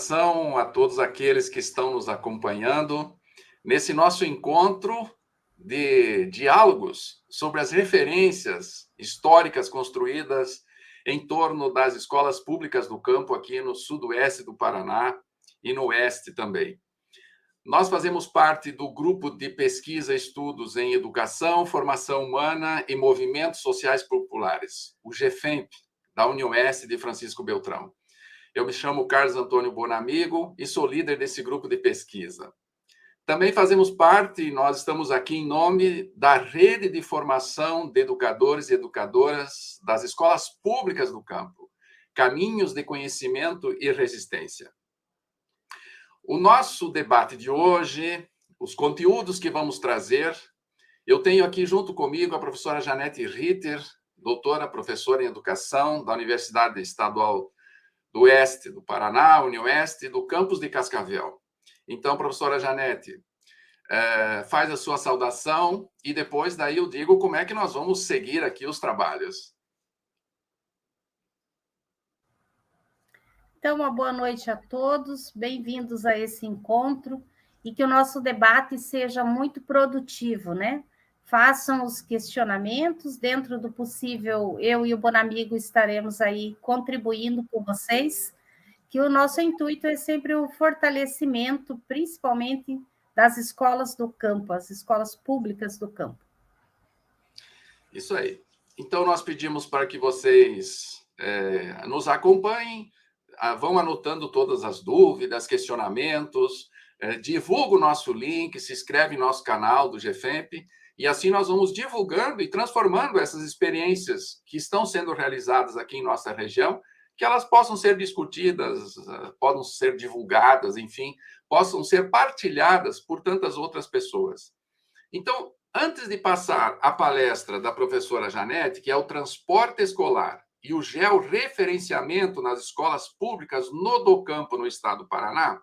saudação a todos aqueles que estão nos acompanhando nesse nosso encontro de diálogos sobre as referências históricas construídas em torno das escolas públicas do campo aqui no sudoeste do Paraná e no oeste também. Nós fazemos parte do grupo de pesquisa e estudos em educação, formação humana e movimentos sociais populares, o GFEMP, da Unioeste de Francisco Beltrão. Eu me chamo Carlos Antônio Bonamigo e sou líder desse grupo de pesquisa. Também fazemos parte, nós estamos aqui em nome da rede de formação de educadores e educadoras das escolas públicas do campo, Caminhos de Conhecimento e Resistência. O nosso debate de hoje, os conteúdos que vamos trazer, eu tenho aqui junto comigo a professora Janete Ritter, doutora, professora em educação da Universidade Estadual do Oeste do Paraná, Unioeste, do campus de Cascavel. Então, professora Janete, faz a sua saudação e depois daí eu digo como é que nós vamos seguir aqui os trabalhos. Então, uma boa noite a todos, bem-vindos a esse encontro e que o nosso debate seja muito produtivo, né? Façam os questionamentos, dentro do possível, eu e o Bonamigo estaremos aí contribuindo com vocês, que o nosso intuito é sempre o fortalecimento, principalmente das escolas do campo, as escolas públicas do campo. Isso aí. Então, nós pedimos para que vocês nos acompanhem, vão anotando todas as dúvidas, questionamentos, divulga o nosso link, se inscreve no nosso canal do GFEMP, e assim nós vamos divulgando e transformando essas experiências que estão sendo realizadas aqui em nossa região, que elas possam ser discutidas, possam ser divulgadas, enfim, possam ser partilhadas por tantas outras pessoas. Então, antes de passar a palestra da professora Janete, que é o transporte escolar e o georreferenciamento nas escolas públicas no do campo no estado do Paraná,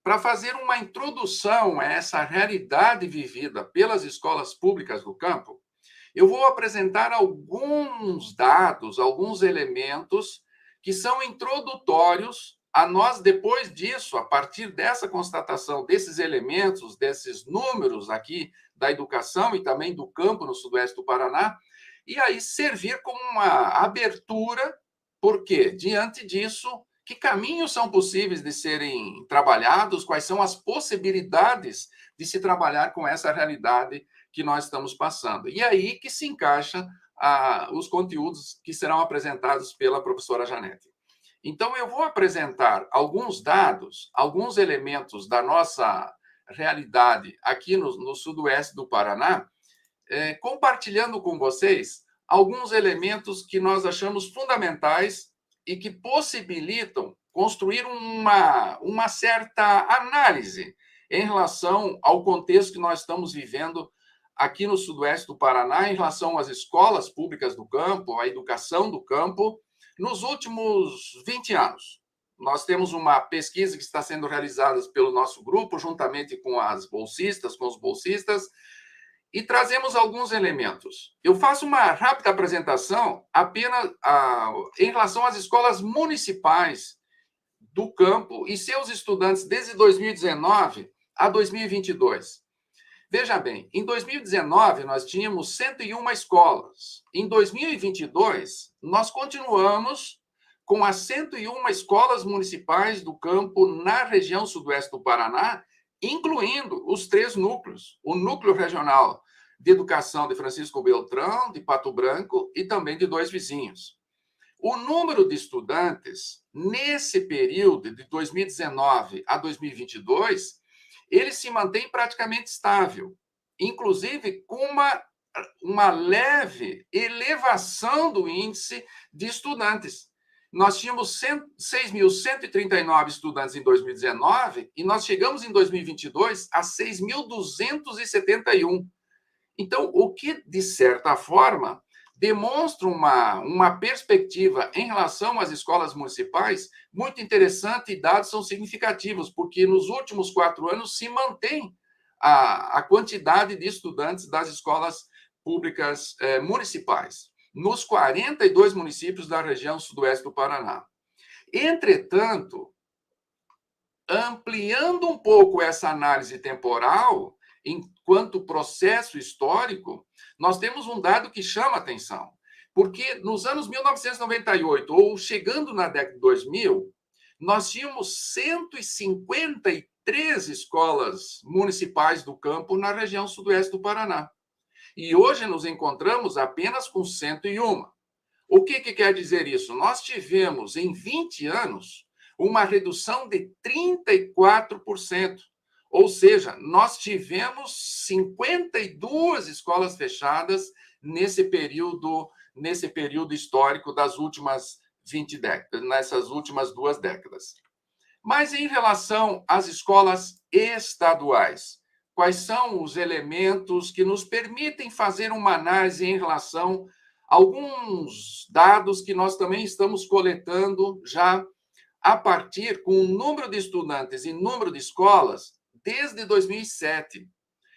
para fazer uma introdução a essa realidade vivida pelas escolas públicas do campo, eu vou apresentar alguns dados, alguns elementos que são introdutórios a nós, depois disso, a partir dessa constatação desses elementos, desses números aqui da educação e também do campo no sudoeste do Paraná, e aí servir como uma abertura, porque, diante disso, que caminhos são possíveis de serem trabalhados, quais são as possibilidades de se trabalhar com essa realidade que nós estamos passando. E aí que se encaixa os conteúdos que serão apresentados pela professora Janete. Então, eu vou apresentar alguns dados, alguns elementos da nossa realidade aqui no sudoeste do Paraná, compartilhando com vocês alguns elementos que nós achamos fundamentais e que possibilitam construir uma certa análise em relação ao contexto que nós estamos vivendo aqui no sudoeste do Paraná, em relação às escolas públicas do campo, à educação do campo, nos últimos 20 anos. Nós temos uma pesquisa que está sendo realizada pelo nosso grupo, juntamente com as bolsistas, com os bolsistas, e trazemos alguns elementos. Eu faço uma rápida apresentação apenas em relação às escolas municipais do campo e seus estudantes desde 2019 a 2022. Veja bem, em 2019 nós tínhamos 101 escolas. Em 2022, nós continuamos com as 101 escolas municipais do campo na região sudoeste do Paraná, incluindo os 3 núcleos, o núcleo regional de educação de Francisco Beltrão, de Pato Branco e também de 2 vizinhos. O número de estudantes nesse período de 2019 a 2022, ele se mantém praticamente estável, inclusive com uma leve elevação do índice de estudantes. Nós tínhamos 6.139 estudantes em 2019 e nós chegamos em 2022 a 6.271. Então, o que, de certa forma, demonstra uma perspectiva em relação às escolas municipais muito interessante e dados são significativos, porque nos últimos 4 anos se mantém a quantidade de estudantes das escolas públicas municipais, nos 42 municípios da região sudoeste do Paraná. Entretanto, ampliando um pouco essa análise temporal, enquanto processo histórico, nós temos um dado que chama atenção. Porque nos anos 1998, ou chegando na década de 2000, nós tínhamos 153 escolas municipais do campo na região sudoeste do Paraná. E hoje nos encontramos apenas com 101. O que quer dizer isso? Nós tivemos, em 20 anos, uma redução de 34%. Ou seja, nós tivemos 52 escolas fechadas nesse período histórico das últimas 20 décadas, nessas últimas 2 décadas. Mas em relação às escolas estaduais, quais são os elementos que nos permitem fazer uma análise em relação a alguns dados que nós também estamos coletando já a partir com o número de estudantes e número de escolas desde 2007.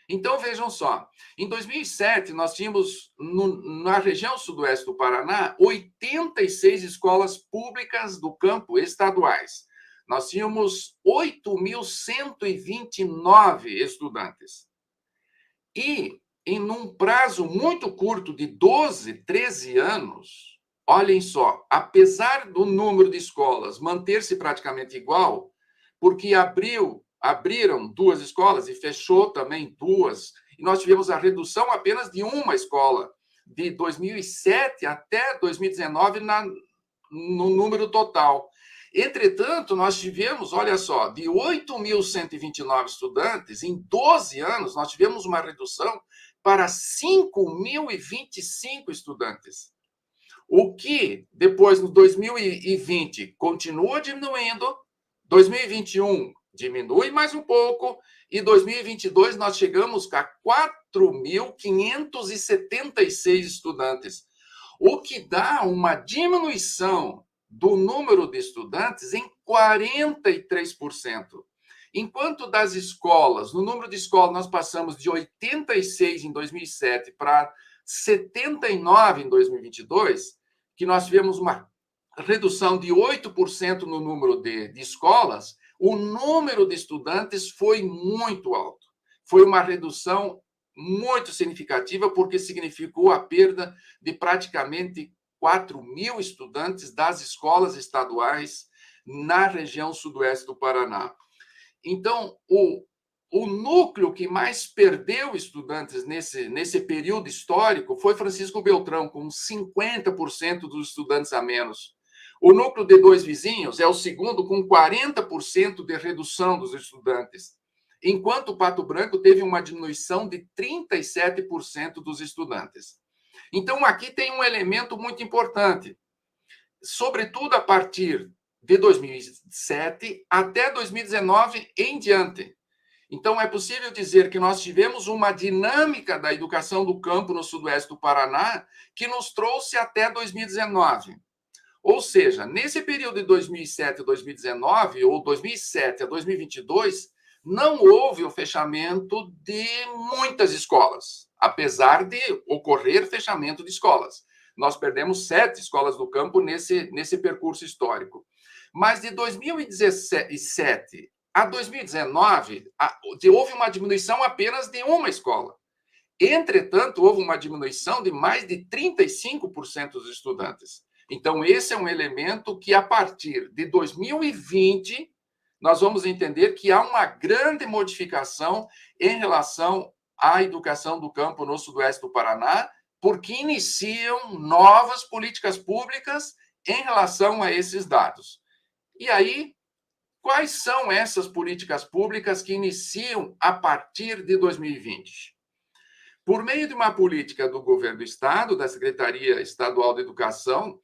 Então, vejam só, em 2007, nós tínhamos, na região sudoeste do Paraná, 86 escolas públicas do campo estaduais. Nós tínhamos 8.129 estudantes. E, em um prazo muito curto de 12, 13 anos, olhem só, apesar do número de escolas manter-se praticamente igual, porque abriram 2 escolas e fechou também 2, e nós tivemos a redução apenas de uma escola, de 2007 até 2019, no número total. Entretanto, nós tivemos, olha só, de 8.129 estudantes, em 12 anos, nós tivemos uma redução para 5.025 estudantes. O que, depois, no 2020, continua diminuindo, 2021 diminui mais um pouco, e 2022 nós chegamos a 4.576 estudantes, o que dá uma diminuição do número de estudantes em 43%. Enquanto das escolas, no número de escolas, nós passamos de 86 em 2007 para 79 em 2022, que nós tivemos uma redução de 8% no número de escolas, o número de estudantes foi muito alto. Foi uma redução muito significativa, porque significou a perda de praticamente 4.000 estudantes das escolas estaduais na região sudoeste do Paraná. Então, o núcleo que mais perdeu estudantes nesse período histórico foi Francisco Beltrão, com 50% dos estudantes a menos. O núcleo de Dois Vizinhos é o segundo, com 40% de redução dos estudantes, enquanto Pato Branco teve uma diminuição de 37% dos estudantes. Então, aqui tem um elemento muito importante, sobretudo a partir de 2007 até 2019 em diante. Então, é possível dizer que nós tivemos uma dinâmica da educação do campo no sudoeste do Paraná que nos trouxe até 2019. Ou seja, nesse período de 2007 a 2019, ou 2007 a 2022, não houve o fechamento de muitas escolas, apesar de ocorrer fechamento de escolas. Nós perdemos 7 escolas do campo nesse percurso histórico. Mas de 2017 a 2019, houve uma diminuição apenas de uma escola. Entretanto, houve uma diminuição de mais de 35% dos estudantes. Então, esse é um elemento que, a partir de 2020, nós vamos entender que há uma grande modificação em relação à educação do campo no sudoeste do Paraná, porque iniciam novas políticas públicas em relação a esses dados. E aí, quais são essas políticas públicas que iniciam a partir de 2020? Por meio de uma política do governo do Estado, da Secretaria Estadual de Educação,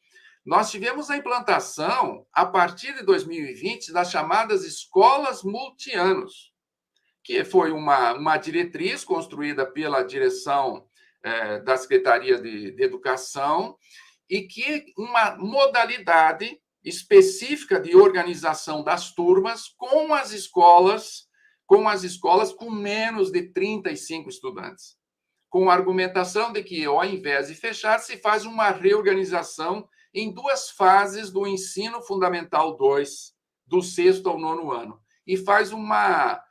nós tivemos a implantação, a partir de 2020, das chamadas escolas multianos, que foi uma diretriz construída pela direção da Secretaria de Educação, e que uma modalidade específica de organização das turmas com as escolas com menos de 35 estudantes, com a argumentação de que, ao invés de fechar, se faz uma reorganização em 2 fases do ensino fundamental 2, do 6º ao 9º ano. e faz uma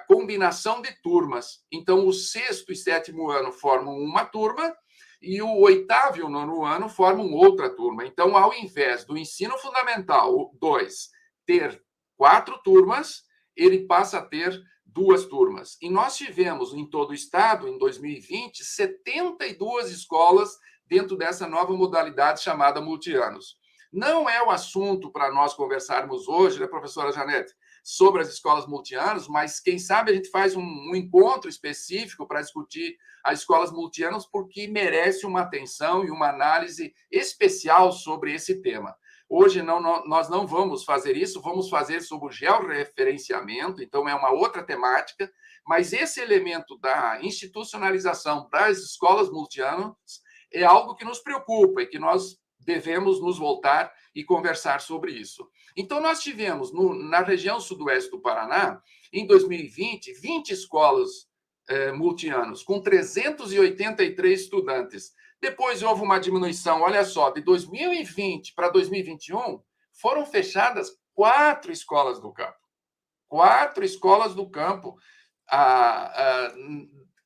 combinação de turmas. Então, o sexto e sétimo ano formam uma turma e o oitavo e o nono ano formam outra turma. Então, ao invés do ensino fundamental 2 ter 4 turmas, ele passa a ter 2 turmas. E nós tivemos, em todo o estado, em 2020, 72 escolas dentro dessa nova modalidade chamada multianos. Não é o assunto para nós conversarmos hoje, né, professora Janete, sobre as escolas multianos, mas quem sabe a gente faz um encontro específico para discutir as escolas multianos, porque merece uma atenção e uma análise especial sobre esse tema. Hoje nós não vamos fazer isso, vamos fazer sobre o georreferenciamento, então é uma outra temática, mas esse elemento da institucionalização das escolas multianos é algo que nos preocupa e que nós devemos nos voltar e conversar sobre isso. Então, nós tivemos, na região sudoeste do Paraná, em 2020, 20 escolas multianos, com 383 estudantes. Depois houve uma diminuição, olha só, de 2020 para 2021, foram fechadas 4 escolas do campo. 4 escolas do campo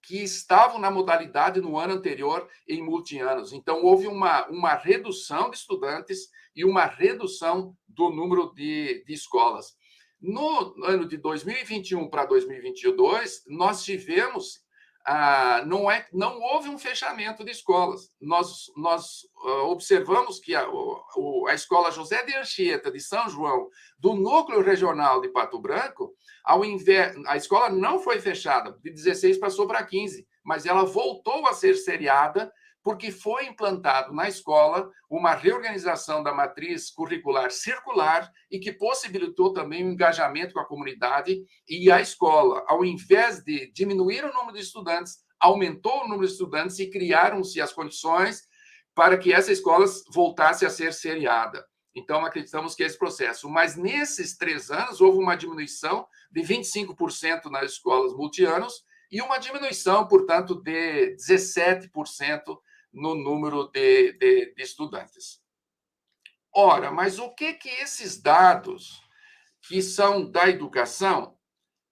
que estavam na modalidade no ano anterior em multianos. Então, houve uma redução de estudantes e uma redução do número de escolas. No ano de 2021 para 2022, nós tivemos... não houve um fechamento de escolas. Nós observamos que a escola José de Anchieta, de São João, do Núcleo Regional de Pato Branco, a escola não foi fechada, de 16 passou para 15, mas ela voltou a ser seriada porque foi implantado na escola uma reorganização da matriz curricular circular e que possibilitou também o engajamento com a comunidade, e a escola, ao invés de diminuir o número de estudantes, aumentou o número de estudantes e criaram-se as condições para que essa escola voltasse a ser seriada. Então, acreditamos que esse processo. Mas, nesses 3 anos, houve uma diminuição de 25% nas escolas multianos e uma diminuição, portanto, de 17% no número de estudantes. Ora, mas o que esses dados que são da educação,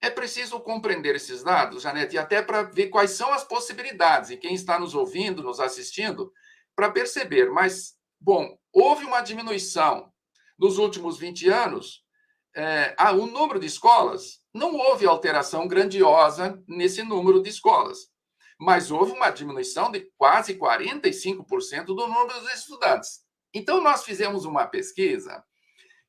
é preciso compreender esses dados, Janete, e até para ver quais são as possibilidades, e quem está nos ouvindo, nos assistindo, para perceber. Mas, bom, houve uma diminuição nos últimos 20 anos, o número de escolas, não houve alteração grandiosa nesse número de escolas, mas houve uma diminuição de quase 45% do número de estudantes. Então, nós fizemos uma pesquisa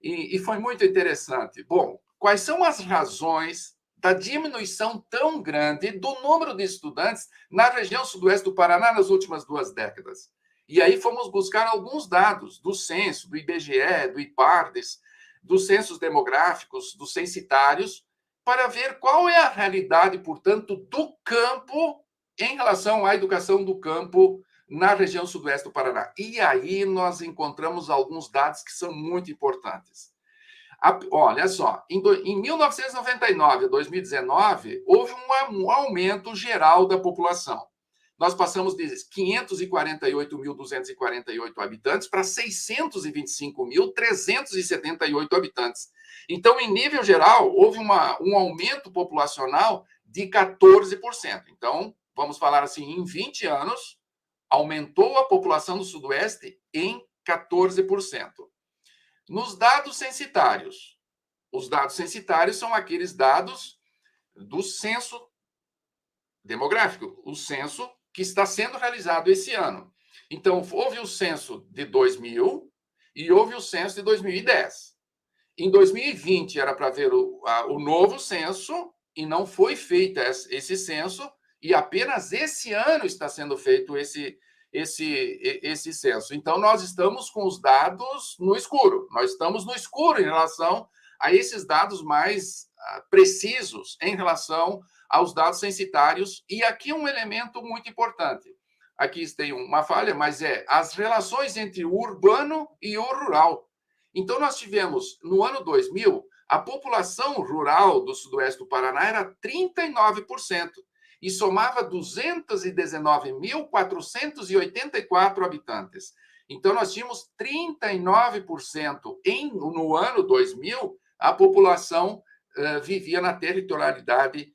e foi muito interessante. Bom, quais são as razões da diminuição tão grande do número de estudantes na região sudoeste do Paraná nas últimas 2 décadas? E aí fomos buscar alguns dados do censo, do IBGE, do IPARDES, dos censos demográficos, dos censitários, para ver qual é a realidade, portanto, do campo em relação à educação do campo na região sudoeste do Paraná. E aí nós encontramos alguns dados que são muito importantes. Olha só, em 1999 a 2019, houve um aumento geral da população. Nós passamos de 548.248 habitantes para 625.378 habitantes. Então, em nível geral, houve um aumento populacional de 14%. Então, vamos falar assim, em 20 anos, aumentou a população do Sudoeste em 14%. Nos dados censitários, os dados censitários são aqueles dados do censo demográfico, o censo que está sendo realizado esse ano. Então, houve o censo de 2000 e houve o censo de 2010. Em 2020 era para ver o novo censo e não foi feito esse censo, e apenas esse ano está sendo feito esse censo. Então, nós estamos com os dados no escuro. Nós estamos no escuro em relação a esses dados mais precisos em relação aos dados censitários. E aqui um elemento muito importante. Aqui tem uma falha, mas as relações entre o urbano e o rural. Então, nós tivemos, no ano 2000, a população rural do sudoeste do Paraná era 39%. E somava 219.484 habitantes. Então, nós tínhamos 39% no ano 2000, a população vivia na territorialidade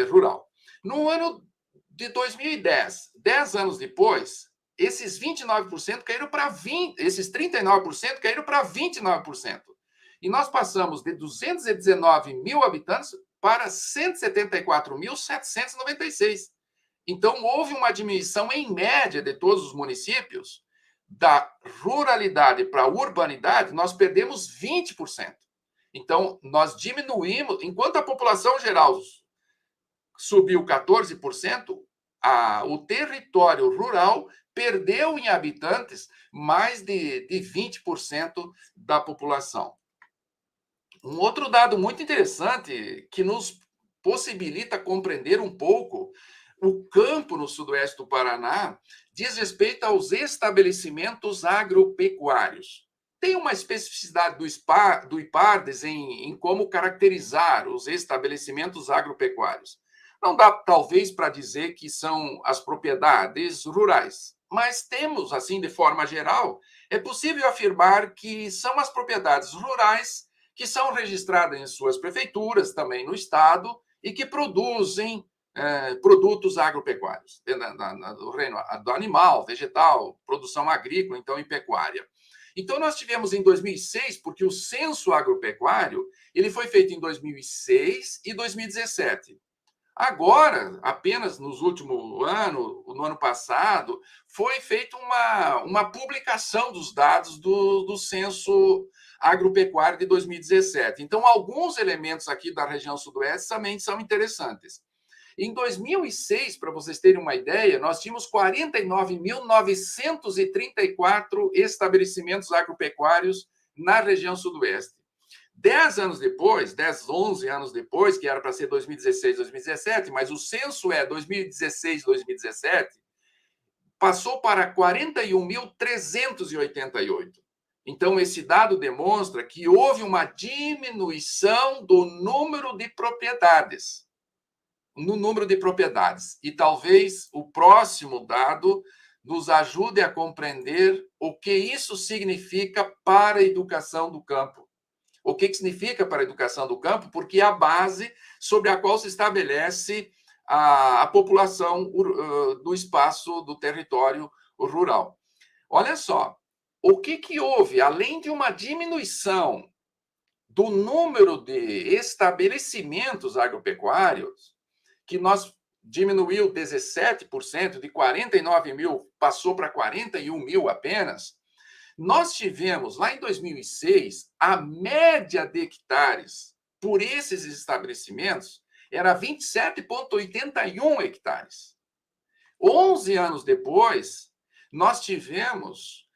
rural. No ano de 2010, 10 anos depois, esses 29% caíram para 20%, esses 39% caíram para 29%. E nós passamos de 219 mil habitantes para 174.796. Então, houve uma diminuição, em média, de todos os municípios, da ruralidade para a urbanidade, nós perdemos 20%. Então, nós diminuímos, enquanto a população geral subiu 14%, o território rural perdeu em habitantes mais de 20% da população. Um outro dado muito interessante que nos possibilita compreender um pouco o campo no sudoeste do Paraná diz respeito aos estabelecimentos agropecuários. Tem uma especificidade do IPARDES em como caracterizar os estabelecimentos agropecuários. Não dá, talvez, para dizer que são as propriedades rurais, mas temos, assim, de forma geral, é possível afirmar que são as propriedades rurais que são registradas em suas prefeituras, também no estado, e que produzem produtos agropecuários, do reino do animal, vegetal, produção agrícola, então, e pecuária. Então, nós tivemos em 2006, porque o censo agropecuário ele foi feito em 2006 e 2017. Agora, apenas nos últimos anos, no ano passado, foi feita uma publicação dos dados do censo agropecuário de 2017. Então, alguns elementos aqui da região sudoeste também são interessantes. Em 2006, para vocês terem uma ideia, nós tínhamos 49.934 estabelecimentos agropecuários na região sudoeste. 10 anos depois, 10, 11 anos depois, que era para ser 2016, 2017, mas o censo é 2016, 2017, passou para 41.388. Então, esse dado demonstra que houve uma diminuição do número de propriedades. No número de propriedades. E talvez o próximo dado nos ajude a compreender o que isso significa para a educação do campo. O que significa para a educação do campo? Porque é a base sobre a qual se estabelece a população do espaço do território rural. Olha só, o que houve? Além de uma diminuição do número de estabelecimentos agropecuários, que nós diminuiu 17%, de 49 mil passou para 41 mil apenas, nós tivemos, lá em 2006, a média de hectares por esses estabelecimentos era 27,81 hectares. 11 anos depois, nós tivemos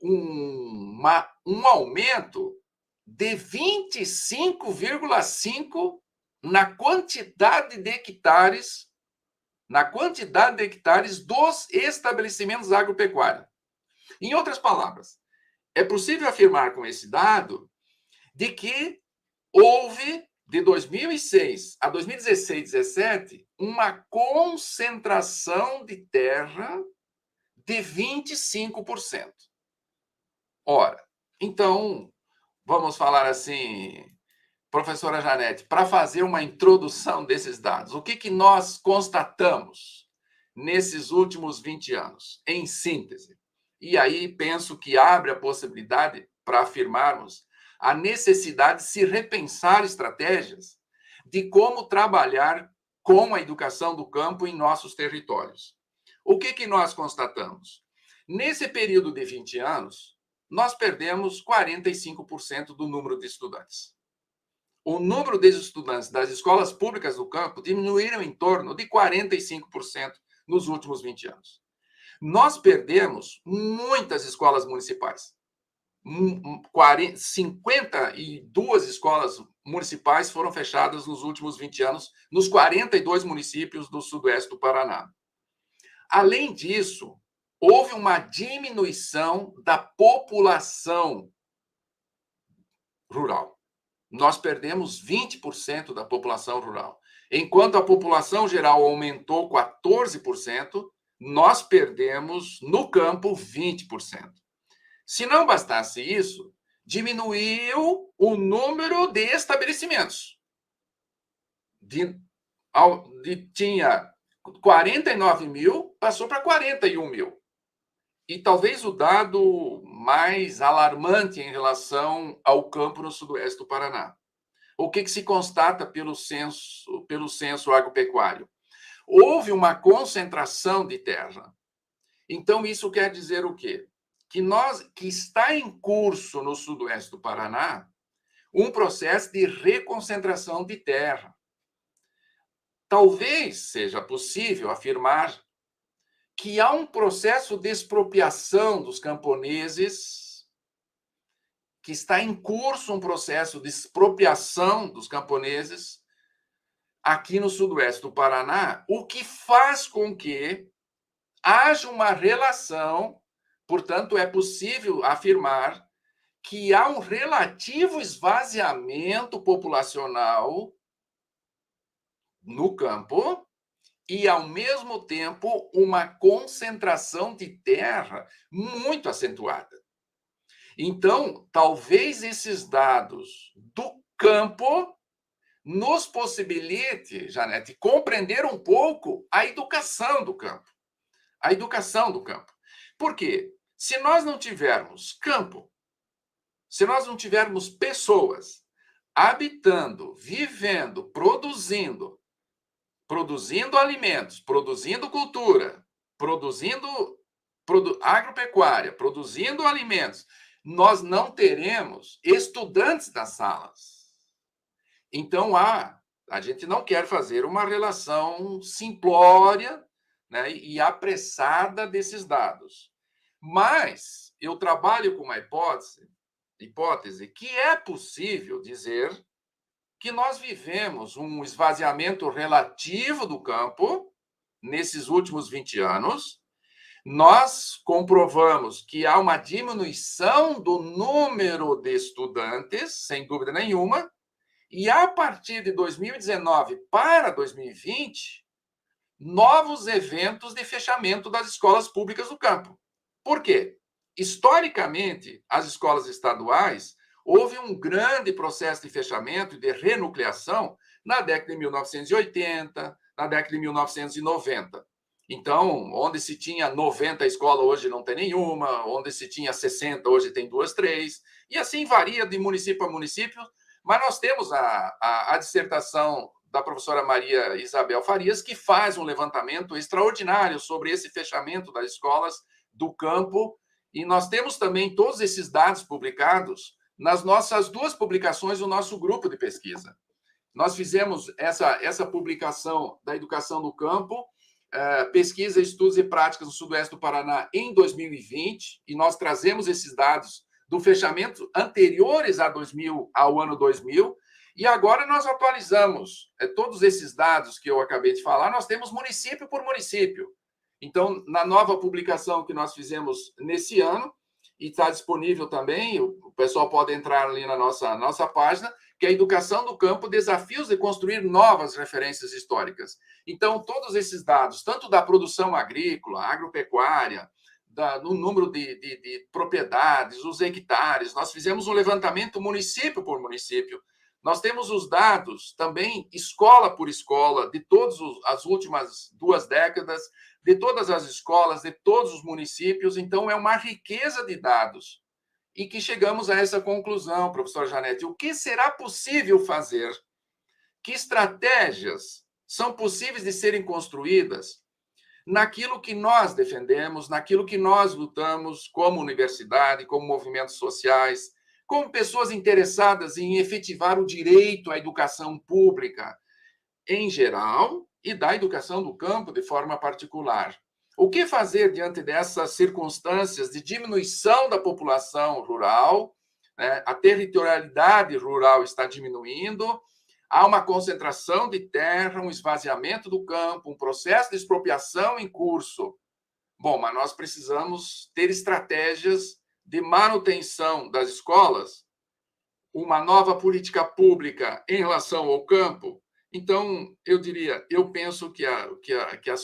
um aumento de 25,5 na quantidade de hectares dos estabelecimentos agropecuários. Em outras palavras, é possível afirmar com esse dado de que houve, de 2006 a 2016, 2017, uma concentração de terra de 25%. Ora, então, vamos falar assim, professora Janete, para fazer uma introdução desses dados, o que nós constatamos nesses últimos 20 anos, em síntese? E aí penso que abre a possibilidade para afirmarmos a necessidade de se repensar estratégias de como trabalhar com a educação do campo em nossos territórios. O que nós constatamos? Nesse período de 20 anos, nós perdemos 45% do número de estudantes. O número de estudantes das escolas públicas do campo diminuíram em torno de 45% nos últimos 20 anos. Nós perdemos muitas escolas municipais. 52 escolas municipais foram fechadas nos últimos 20 anos, nos 42 municípios do sudoeste do Paraná. Além disso, houve uma diminuição da população rural. Nós perdemos 20% da população rural. Enquanto a população geral aumentou 14%, nós perdemos no campo 20%. Se não bastasse isso, diminuiu o número de estabelecimentos. tinha 49 mil, passou para 41 mil. E talvez o dado mais alarmante em relação ao campo no sudoeste do Paraná. O que se constata pelo censo agropecuário? Houve uma concentração de terra. Então, isso quer dizer o quê? Que está em curso no sudoeste do Paraná um processo de reconcentração de terra. Talvez seja possível afirmar que há um processo de expropriação dos camponeses, que está em curso um processo de expropriação dos camponeses aqui no sudoeste do Paraná, o que faz com que haja uma relação, portanto, é possível afirmar que há um relativo esvaziamento populacional no campo e, ao mesmo tempo, uma concentração de terra muito acentuada. Então, talvez esses dados do campo nos possibilite, Janete, compreender um pouco a educação do campo. A educação do campo. Por quê? Se nós não tivermos campo, se nós não tivermos pessoas habitando, vivendo, produzindo alimentos, produzindo cultura, produzindo agropecuária, produzindo alimentos, nós não teremos estudantes nas salas. Então, a gente não quer fazer uma relação simplória, né, e apressada desses dados. Mas eu trabalho com uma hipótese que é possível dizer que nós vivemos um esvaziamento relativo do campo nesses últimos 20 anos. Nós comprovamos que há uma diminuição do número de estudantes, sem dúvida nenhuma, e a partir de 2019 para 2020, novos eventos de fechamento das escolas públicas do campo. Por quê? Historicamente, as escolas estaduais, houve um grande processo de fechamento e de renucleação na década de 1980, na década de 1990. Então, onde se tinha 90 escolas, hoje não tem nenhuma, onde se tinha 60, hoje tem 2, 3, e assim varia de município a município, mas nós temos a dissertação da professora Maria Isabel Farias, que faz um levantamento extraordinário sobre esse fechamento das escolas do campo, e nós temos também todos esses dados publicados nas nossas 2 publicações do nosso grupo de pesquisa. Nós fizemos essa publicação da educação do campo, pesquisa, estudos e práticas no sudoeste do Paraná em 2020, e nós trazemos esses dados do fechamento anteriores ao ano 2000, e agora nós atualizamos todos esses dados que eu acabei de falar, nós temos município por município. Então, na nova publicação que nós fizemos nesse ano, e está disponível também, o pessoal pode entrar ali na nossa página, que é a Educação do Campo, Desafios de Construir Novas Referências Históricas. Então, todos esses dados, tanto da produção agrícola, agropecuária, no número de propriedades, os hectares, nós fizemos um levantamento município por município. Nós temos os dados também, escola por escola, de todas as últimas 2 décadas, de todas as escolas, de todos os municípios. Então, é uma riqueza de dados. E que chegamos a essa conclusão, professor Janete. O que será possível fazer? Que estratégias são possíveis de serem construídas naquilo que nós defendemos, naquilo que nós lutamos como universidade, como movimentos sociais, como pessoas interessadas em efetivar o direito à educação pública em geral e da educação do campo de forma particular. O que fazer diante dessas circunstâncias de diminuição da população rural, né? A territorialidade rural está diminuindo, há uma concentração de terra, um esvaziamento do campo, um processo de expropriação em curso. Bom, mas nós precisamos ter estratégias de manutenção das escolas, uma nova política pública em relação ao campo. Então, eu penso que a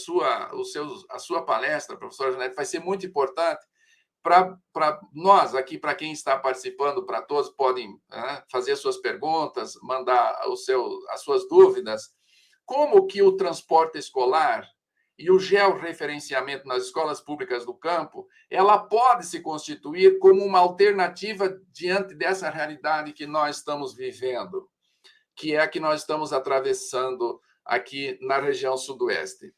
sua palestra, professora Janete, vai ser muito importante para nós aqui, para quem está participando, para todos podem fazer suas perguntas, mandar as suas dúvidas. como que o transporte escolar e o georreferenciamento nas escolas públicas do campo, ela pode se constituir como uma alternativa diante dessa realidade que nós estamos vivendo, que é a que nós estamos atravessando aqui na região sudoeste.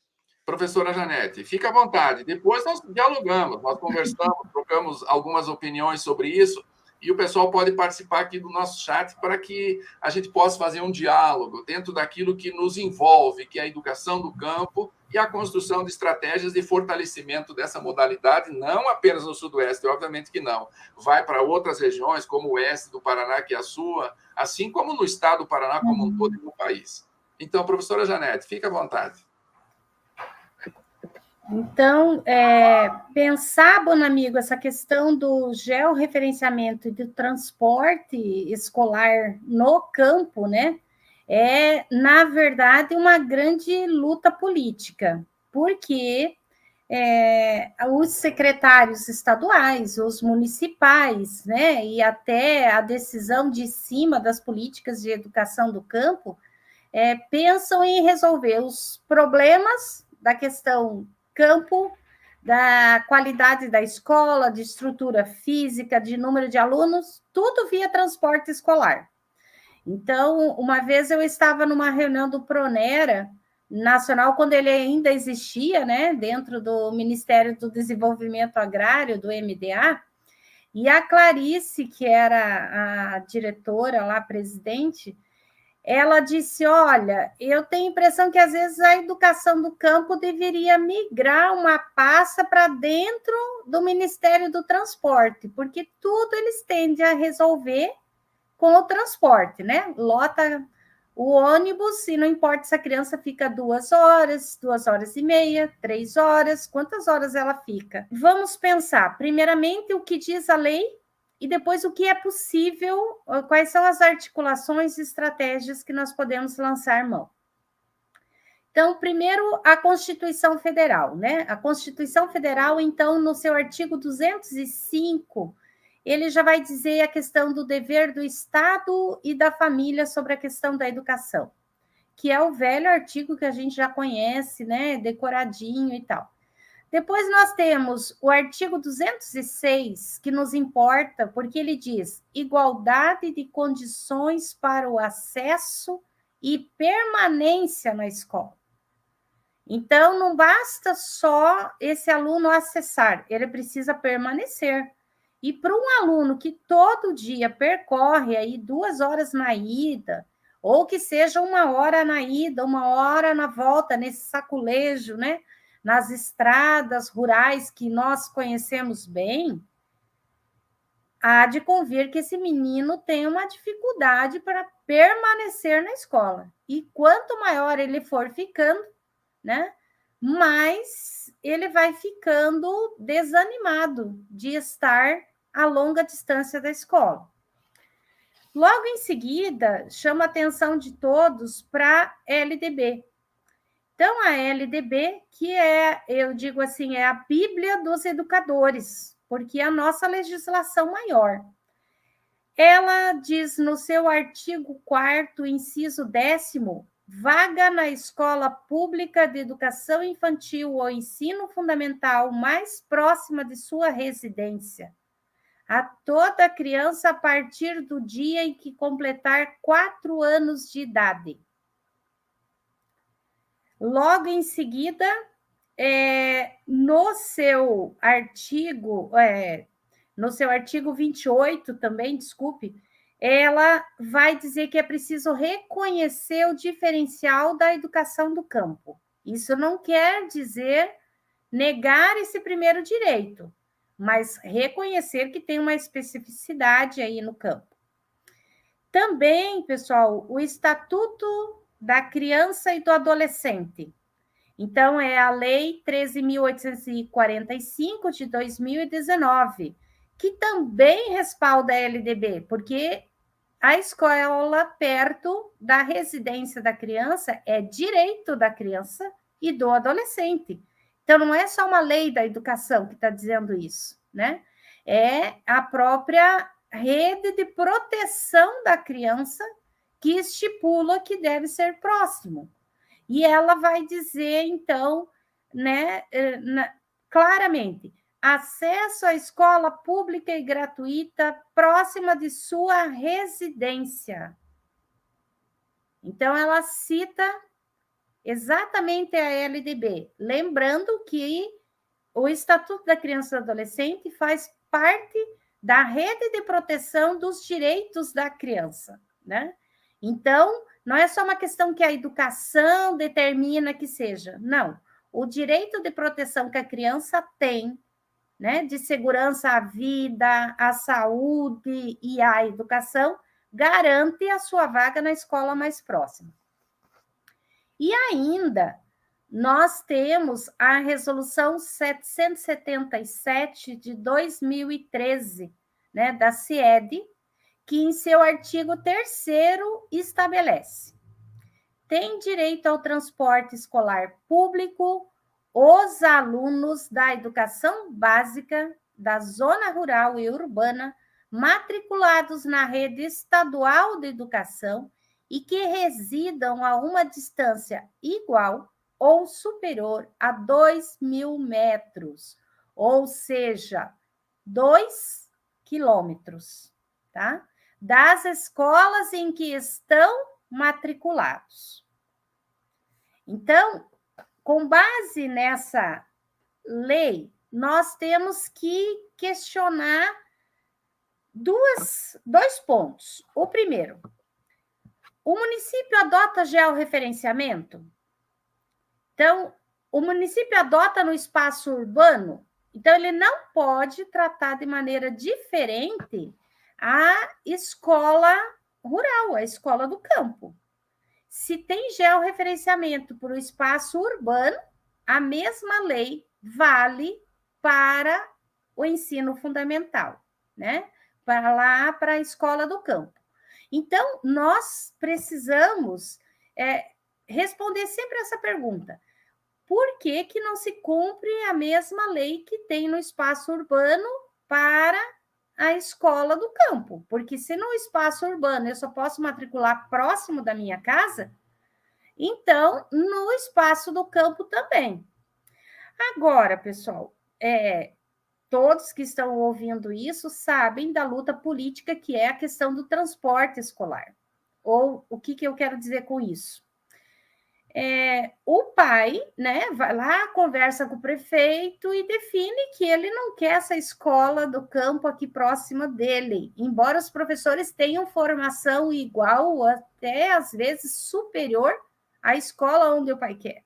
Professora Janete, fica à vontade. Depois nós dialogamos, nós conversamos, trocamos algumas opiniões sobre isso, e o pessoal pode participar aqui do nosso chat para que a gente possa fazer um diálogo dentro daquilo que nos envolve, que é a educação do campo e a construção de estratégias de fortalecimento dessa modalidade, não apenas no Sudoeste, obviamente que não. Vai para outras regiões, como o Oeste do Paraná, que é a sua, assim como no estado do Paraná como um todo e no país. Então, professora Janete, fica à vontade. Então, pensar, Bonamigo, essa questão do georreferenciamento e do transporte escolar no campo, né, é, na verdade, uma grande luta política, porque os secretários estaduais, os municipais, né, e até a decisão de cima das políticas de educação do campo, pensam em resolver os problemas da questão campo, da qualidade da escola, de estrutura física, de número de alunos, tudo via transporte escolar. Então, uma vez eu estava numa reunião do Pronera Nacional, quando ele ainda existia, né, dentro do Ministério do Desenvolvimento Agrário, do MDA, e a Clarice, que era a diretora lá, presidente, ela disse, olha, eu tenho a impressão que às vezes a educação do campo deveria migrar uma pasta para dentro do Ministério do Transporte, porque tudo eles tendem a resolver com o transporte, né? Lota o ônibus e não importa se a criança fica 2 horas, 2h30, 3 horas, quantas horas ela fica. Vamos pensar, primeiramente, o que diz a lei e depois o que é possível, quais são as articulações e estratégias que nós podemos lançar mão. Então, primeiro, a Constituição Federal, né? A Constituição Federal, então, no seu artigo 205, ele já vai dizer a questão do dever do Estado e da família sobre a questão da educação, que é o velho artigo que a gente já conhece, né? Decoradinho e tal. Depois nós temos o artigo 206, que nos importa, porque ele diz igualdade de condições para o acesso e permanência na escola. Então, não basta só esse aluno acessar, ele precisa permanecer. E para um aluno que todo dia percorre aí 2 horas na ida, ou que seja 1 hora na ida, 1 hora na volta, nesse saculejo, né? Nas estradas rurais que nós conhecemos bem, há de convir que esse menino tem uma dificuldade para permanecer na escola. E quanto maior ele for ficando, né, mais ele vai ficando desanimado de estar a longa distância da escola. Logo em seguida, chama a atenção de todos para a LDB. Então, a LDB, que eu digo assim, é a Bíblia dos educadores, porque é a nossa legislação maior. Ela diz no seu artigo 4º, inciso 10º, vaga na escola pública de educação infantil ou ensino fundamental mais próxima de sua residência, a toda criança a partir do dia em que completar 4 anos de idade. Logo em seguida, no seu artigo 28 também, desculpe, ela vai dizer que é preciso reconhecer o diferencial da educação do campo. Isso não quer dizer negar esse primeiro direito, mas reconhecer que tem uma especificidade aí no campo. Também, pessoal, o Estatuto da Criança e do Adolescente. Então, é a Lei 13.845 de 2019, que também respalda a LDB, porque a escola perto da residência da criança é direito da criança e do adolescente. Então, não é só uma lei da educação que está dizendo isso, né? É a própria rede de proteção da criança que estipula que deve ser próximo. E ela vai dizer, então, né, claramente, acesso à escola pública e gratuita próxima de sua residência. Então, ela cita exatamente a LDB, lembrando que o Estatuto da Criança e do Adolescente faz parte da rede de proteção dos direitos da criança, né? Então, não é só uma questão que a educação determina que seja, não. O direito de proteção que a criança tem, né, de segurança à vida, à saúde e à educação, garante a sua vaga na escola mais próxima. E ainda, nós temos a Resolução 777 de 2013, né, da CIED, que em seu artigo 3º estabelece: tem direito ao transporte escolar público os alunos da educação básica da zona rural e urbana matriculados na rede estadual de educação e que residam a uma distância igual ou superior a 2.000 metros, ou seja, 2 quilômetros, tá? Das escolas em que estão matriculados. Então, com base nessa lei, nós temos que questionar dois pontos. O primeiro, o município adota georreferenciamento? Então, o município adota no espaço urbano? Então, ele não pode tratar de maneira diferente a escola rural, a escola do campo. Se tem georreferenciamento para o espaço urbano, a mesma lei vale para o ensino fundamental, né? Para a escola do campo. Então, nós precisamos responder sempre essa pergunta: por que que não se cumpre a mesma lei que tem no espaço urbano para a escola do campo? Porque se no espaço urbano eu só posso matricular próximo da minha casa, então no espaço do campo também. Agora, pessoal, todos que estão ouvindo isso sabem da luta política que é a questão do transporte escolar. Ou o que eu quero dizer com isso? O pai, né, vai lá, conversa com o prefeito e define que ele não quer essa escola do campo aqui próxima dele, embora os professores tenham formação igual ou até, às vezes, superior à escola onde o pai quer.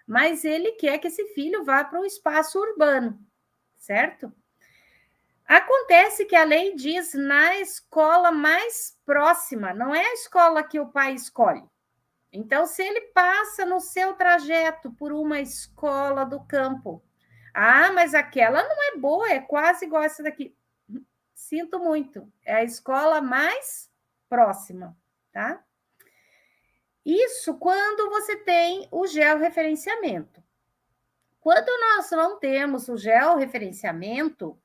Mas ele quer que esse filho vá para o espaço urbano, certo? Acontece que a lei diz na escola mais próxima, não é a escola que o pai escolhe. Então, se ele passa no seu trajeto por uma escola do campo, mas aquela não é boa, é quase igual essa daqui. Sinto muito, é a escola mais próxima, tá? Isso quando você tem o georreferenciamento. Quando nós não temos o georreferenciamento,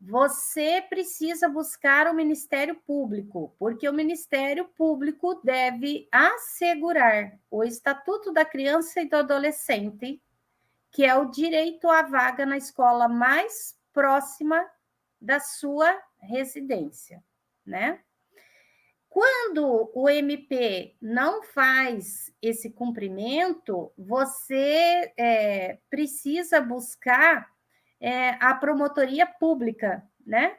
você precisa buscar o Ministério Público, porque o Ministério Público deve assegurar o Estatuto da Criança e do Adolescente, que é o direito à vaga na escola mais próxima da sua residência, né? Quando o MP não faz esse cumprimento, você precisa buscar a promotoria pública, né?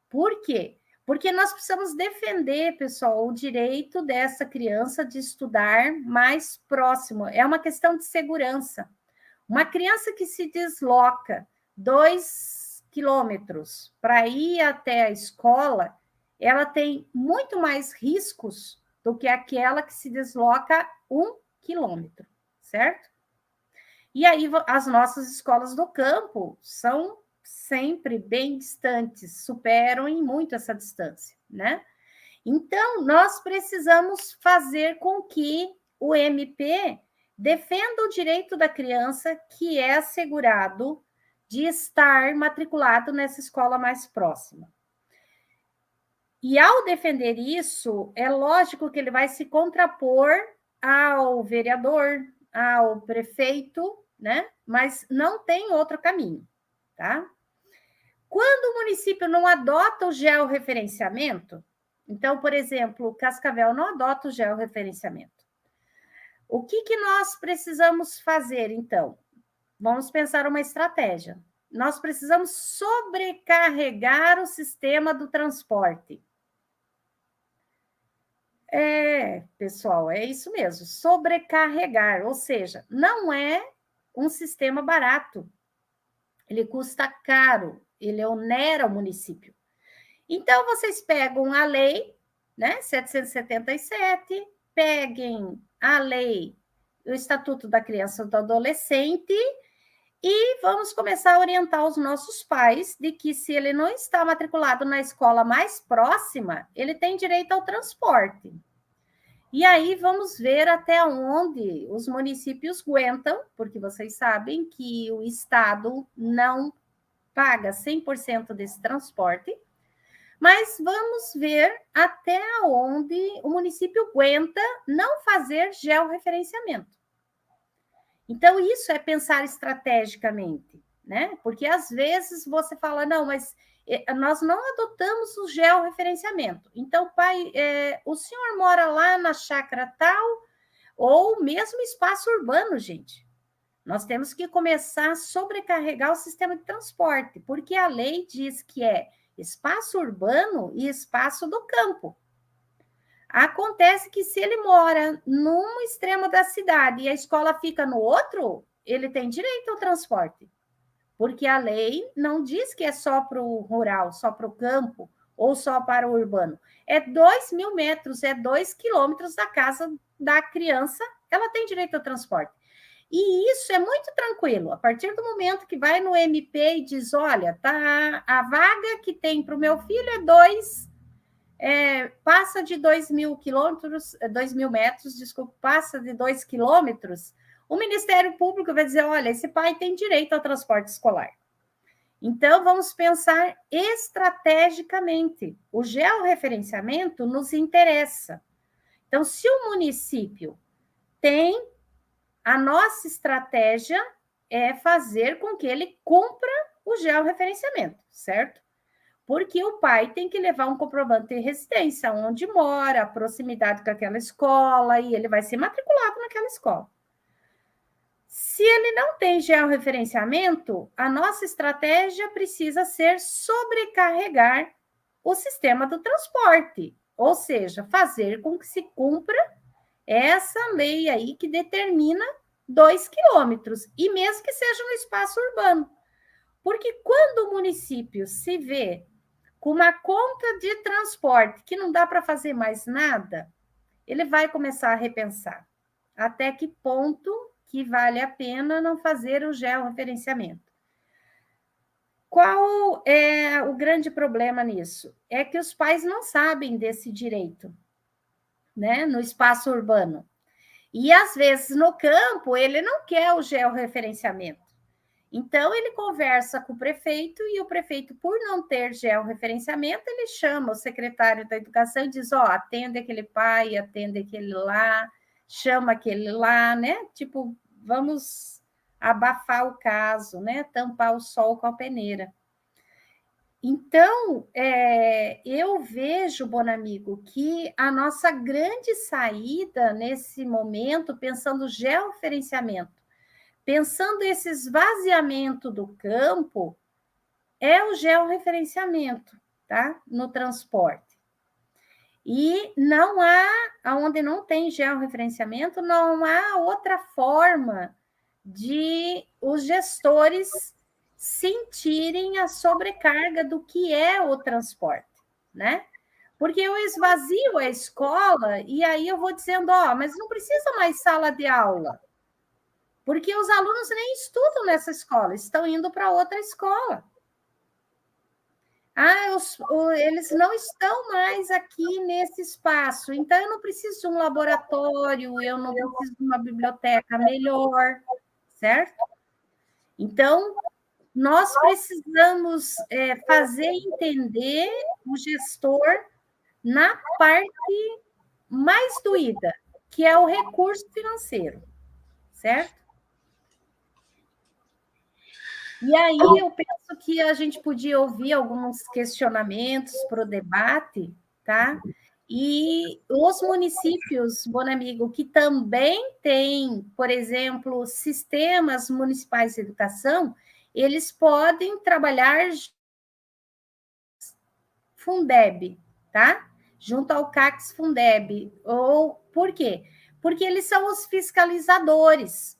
Por quê? Porque nós precisamos defender, pessoal, o direito dessa criança de estudar mais próximo. É uma questão de segurança. Uma criança que se desloca 2 quilômetros para ir até a escola, ela tem muito mais riscos do que aquela que se desloca 1 quilômetro, certo? E aí, as nossas escolas do campo são sempre bem distantes, superam em muito essa distância, né? Então, nós precisamos fazer com que o MP defenda o direito da criança que é assegurado de estar matriculado nessa escola mais próxima. E ao defender isso, é lógico que ele vai se contrapor ao vereador, ao prefeito, né? Mas não tem outro caminho, tá? Quando o município não adota o georreferenciamento, então, por exemplo, Cascavel não adota o georreferenciamento. O que nós precisamos fazer, então? Vamos pensar uma estratégia. Nós precisamos sobrecarregar o sistema do transporte. Pessoal, é isso mesmo, sobrecarregar, ou seja, não é um sistema barato. Ele custa caro, ele onera o município. Então, vocês pegam a lei, né, 777, peguem a lei, o Estatuto da Criança e do Adolescente, e vamos começar a orientar os nossos pais de que, se ele não está matriculado na escola mais próxima, ele tem direito ao transporte. E aí vamos ver até onde os municípios aguentam, porque vocês sabem que o Estado não paga 100% desse transporte, mas vamos ver até onde o município aguenta não fazer georreferenciamento. Então, isso é pensar estrategicamente, né? Porque às vezes você fala, não, mas nós não adotamos o georreferenciamento. Então, pai, o senhor mora lá na chácara tal, ou mesmo espaço urbano, gente. Nós temos que começar a sobrecarregar o sistema de transporte, porque a lei diz que é espaço urbano e espaço do campo. Acontece que, se ele mora num extremo da cidade e a escola fica no outro, ele tem direito ao transporte, porque a lei não diz que é só para o rural, só para o campo ou só para o urbano. É 2.000 metros, é 2 quilômetros da casa da criança, ela tem direito ao transporte. E isso é muito tranquilo. A partir do momento que vai no MP e diz, olha, tá, a vaga que tem para o meu filho passa de 2.000 quilômetros, 2.000 metros, desculpa, passa de 2 quilômetros, o Ministério Público vai dizer, olha, esse pai tem direito ao transporte escolar. Então, vamos pensar estrategicamente. O georreferenciamento nos interessa. Então, se o município tem, a nossa estratégia é fazer com que ele cumpra o georreferenciamento, certo? Porque o pai tem que levar um comprovante de residência, onde mora, a proximidade com aquela escola, e ele vai ser matriculado naquela escola. Se ele não tem georreferenciamento, a nossa estratégia precisa ser sobrecarregar o sistema do transporte, ou seja, fazer com que se cumpra essa lei aí que determina 2 quilômetros, e mesmo que seja no espaço urbano. Porque quando o município se vê com uma conta de transporte que não dá para fazer mais nada, ele vai começar a repensar até que ponto que vale a pena não fazer o georreferenciamento. Qual é o grande problema nisso? É que os pais não sabem desse direito, né, no espaço urbano. E, às vezes, no campo, ele não quer o georreferenciamento. Então, ele conversa com o prefeito, e o prefeito, por não ter georreferenciamento, ele chama o secretário da Educação e diz, atende aquele pai, atende aquele lá, chama aquele lá, né? Tipo, vamos abafar o caso, né? Tampar o sol com a peneira. Então, eu vejo, Bonamigo, que a nossa grande saída nesse momento, pensando georreferenciamento, pensando esse esvaziamento do campo, é o georreferenciamento, tá? No transporte. E não há, onde não tem georreferenciamento, não há outra forma de os gestores sentirem a sobrecarga do que é o transporte, né? Porque eu esvazio a escola e aí eu vou dizendo, mas não precisa mais sala de aula, porque os alunos nem estudam nessa escola, estão indo para outra escola. Eles não estão mais aqui nesse espaço, então eu não preciso de um laboratório, eu não preciso de uma biblioteca melhor, certo? Então, nós precisamos fazer entender o gestor na parte mais doída, que é o recurso financeiro, certo? E aí eu penso que a gente podia ouvir alguns questionamentos para o debate, tá? E os municípios, Bonamigo, que também têm, por exemplo, sistemas municipais de educação, eles podem trabalhar Fundeb, tá? Junto ao CACS Fundeb. Ou por quê? Porque eles são os fiscalizadores.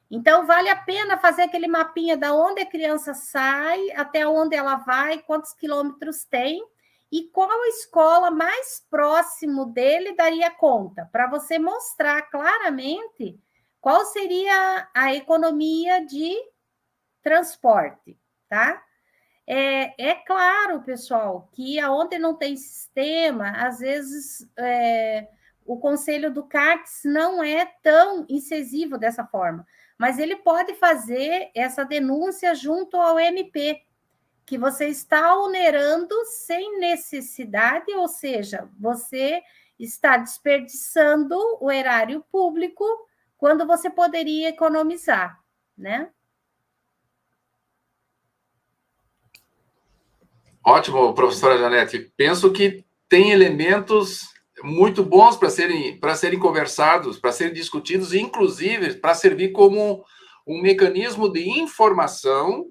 Então, vale a pena fazer aquele mapinha da onde a criança sai, até onde ela vai, quantos quilômetros tem, e qual escola mais próximo dele daria conta, para você mostrar claramente qual seria a economia de transporte, tá? É claro, pessoal, que aonde não tem sistema, às vezes o conselho do CACS não é tão incisivo dessa forma, mas ele pode fazer essa denúncia junto ao MP, que você está onerando sem necessidade, ou seja, você está desperdiçando o erário público quando você poderia economizar, né? Ótimo, professora Janete. Penso que tem elementos muito bons para serem conversados, para serem discutidos, e inclusive para servir como um mecanismo de informação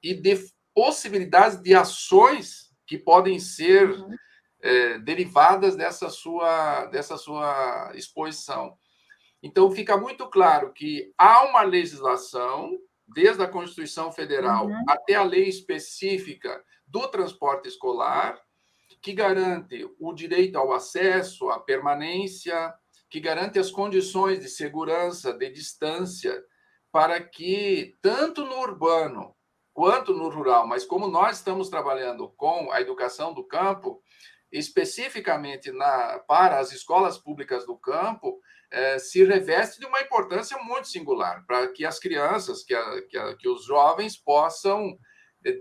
e de possibilidades de ações que podem ser derivadas dessa sua exposição. Então, fica muito claro que há uma legislação, desde a Constituição Federal até a lei específica do transporte escolar, que garante o direito ao acesso, à permanência, que garante as condições de segurança, de distância, para que, tanto no urbano quanto no rural, mas como nós estamos trabalhando com a educação do campo, especificamente para as escolas públicas do campo, se reveste de uma importância muito singular, para que as crianças, que os jovens possam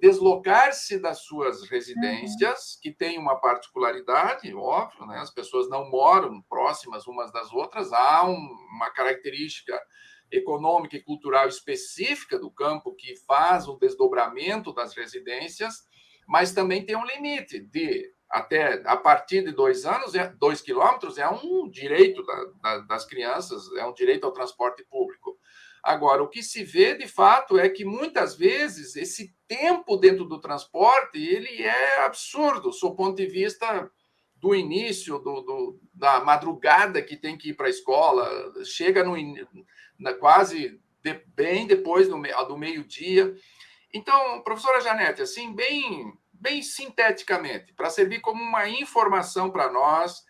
deslocar-se das suas residências, que têm uma particularidade, óbvio, né? As pessoas não moram próximas umas das outras, há uma característica econômica e cultural específica do campo que faz o desdobramento das residências, mas também tem um limite de até a partir de 2 anos, 2 quilômetros é um direito das crianças, é um direito ao transporte público. Agora, o que se vê, de fato, é que muitas vezes esse tempo dentro do transporte ele é absurdo, sob o ponto de vista do início, da madrugada que tem que ir para a escola, chega quase bem depois do meio-dia. Então, professora Janete, assim, bem sinteticamente, para servir como uma informação para nós,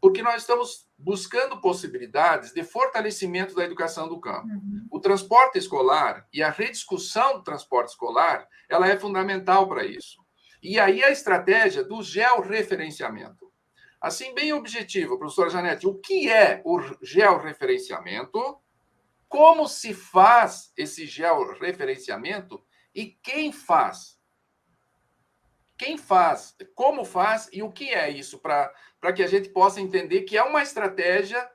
porque nós estamos buscando possibilidades de fortalecimento da educação do campo. O transporte escolar e a rediscussão do transporte escolar, ela é fundamental para isso. E aí a estratégia do georreferenciamento. Assim, bem objetivo, professora Janete, o que é o georreferenciamento, como se faz esse georreferenciamento e quem faz? Quem faz, como faz e o que é isso, para que a gente possa entender que é uma estratégia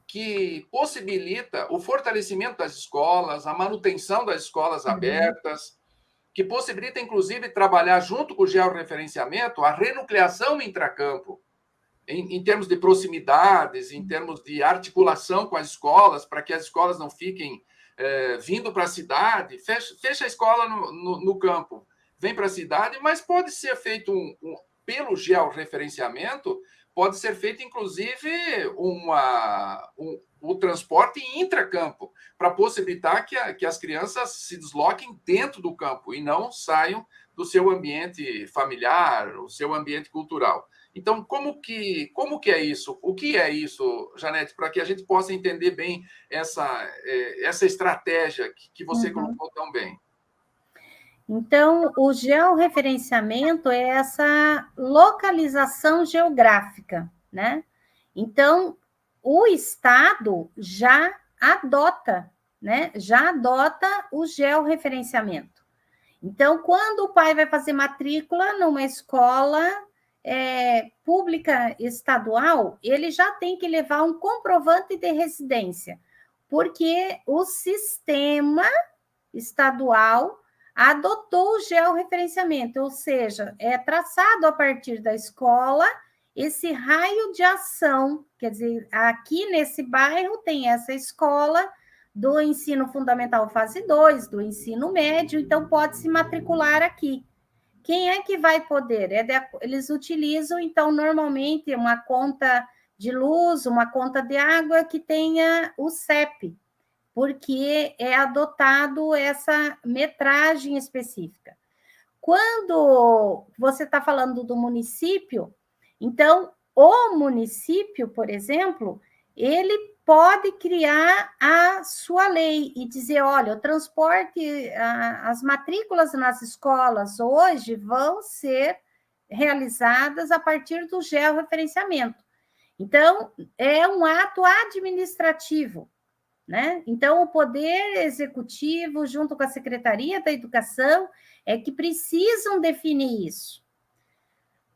que possibilita o fortalecimento das escolas, a manutenção das escolas abertas, que possibilita, inclusive, trabalhar junto com o georreferenciamento a renucleação intracampo, em termos de proximidades, em termos de articulação com as escolas, para que as escolas não fiquem vindo para a cidade, fecha a escola no campo, vem para a cidade, mas pode ser feito pelo georreferenciamento, pode ser feito, inclusive, o transporte intracampo, para possibilitar que as crianças se desloquem dentro do campo e não saiam do seu ambiente familiar, o seu ambiente cultural. Então, como que é isso? O que é isso, Janete, para que a gente possa entender bem essa estratégia que você colocou tão bem? Então, o georreferenciamento é essa localização geográfica, né? Então, o Estado já adota, né? Já adota o georreferenciamento. Então, quando o pai vai fazer matrícula numa escola pública estadual, ele já tem que levar um comprovante de residência, porque o sistema estadual adotou o georreferenciamento, ou seja, é traçado a partir da escola esse raio de ação, quer dizer, aqui nesse bairro tem essa escola do ensino fundamental fase 2, do ensino médio, então pode se matricular aqui. Quem é que vai poder? Eles utilizam, então, normalmente, uma conta de luz, uma conta de água que tenha o CEP, porque é adotado essa metragem específica. Quando você está falando do município, então, o município, por exemplo, ele pode criar a sua lei e dizer, olha, o transporte, as matrículas nas escolas hoje vão ser realizadas a partir do georreferenciamento. Então, é um ato administrativo, né? Então, o Poder Executivo, junto com a Secretaria da Educação, é que precisam definir isso.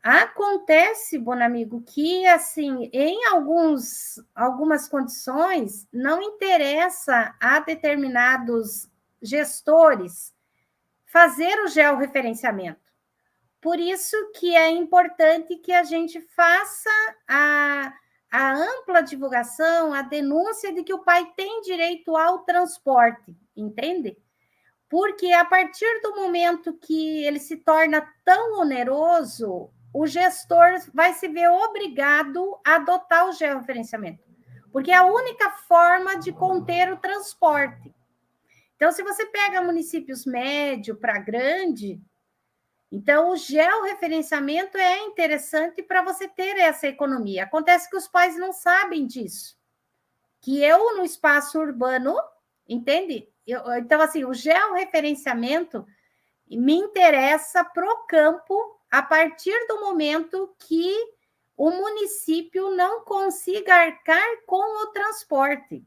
Acontece, Bonamigo, que, assim, em algumas condições, não interessa a determinados gestores fazer o georreferenciamento. Por isso que é importante que a gente faça a ampla divulgação, a denúncia de que o pai tem direito ao transporte, entende? Porque a partir do momento que ele se torna tão oneroso, o gestor vai se ver obrigado a adotar o georreferenciamento, porque é a única forma de conter o transporte. Então, se você pega municípios médio para grande, então o georreferenciamento é interessante para você ter essa economia. Acontece que os pais não sabem disso, que eu, no espaço urbano, entende? Então, assim, o georreferenciamento me interessa para o campo a partir do momento que o município não consiga arcar com o transporte.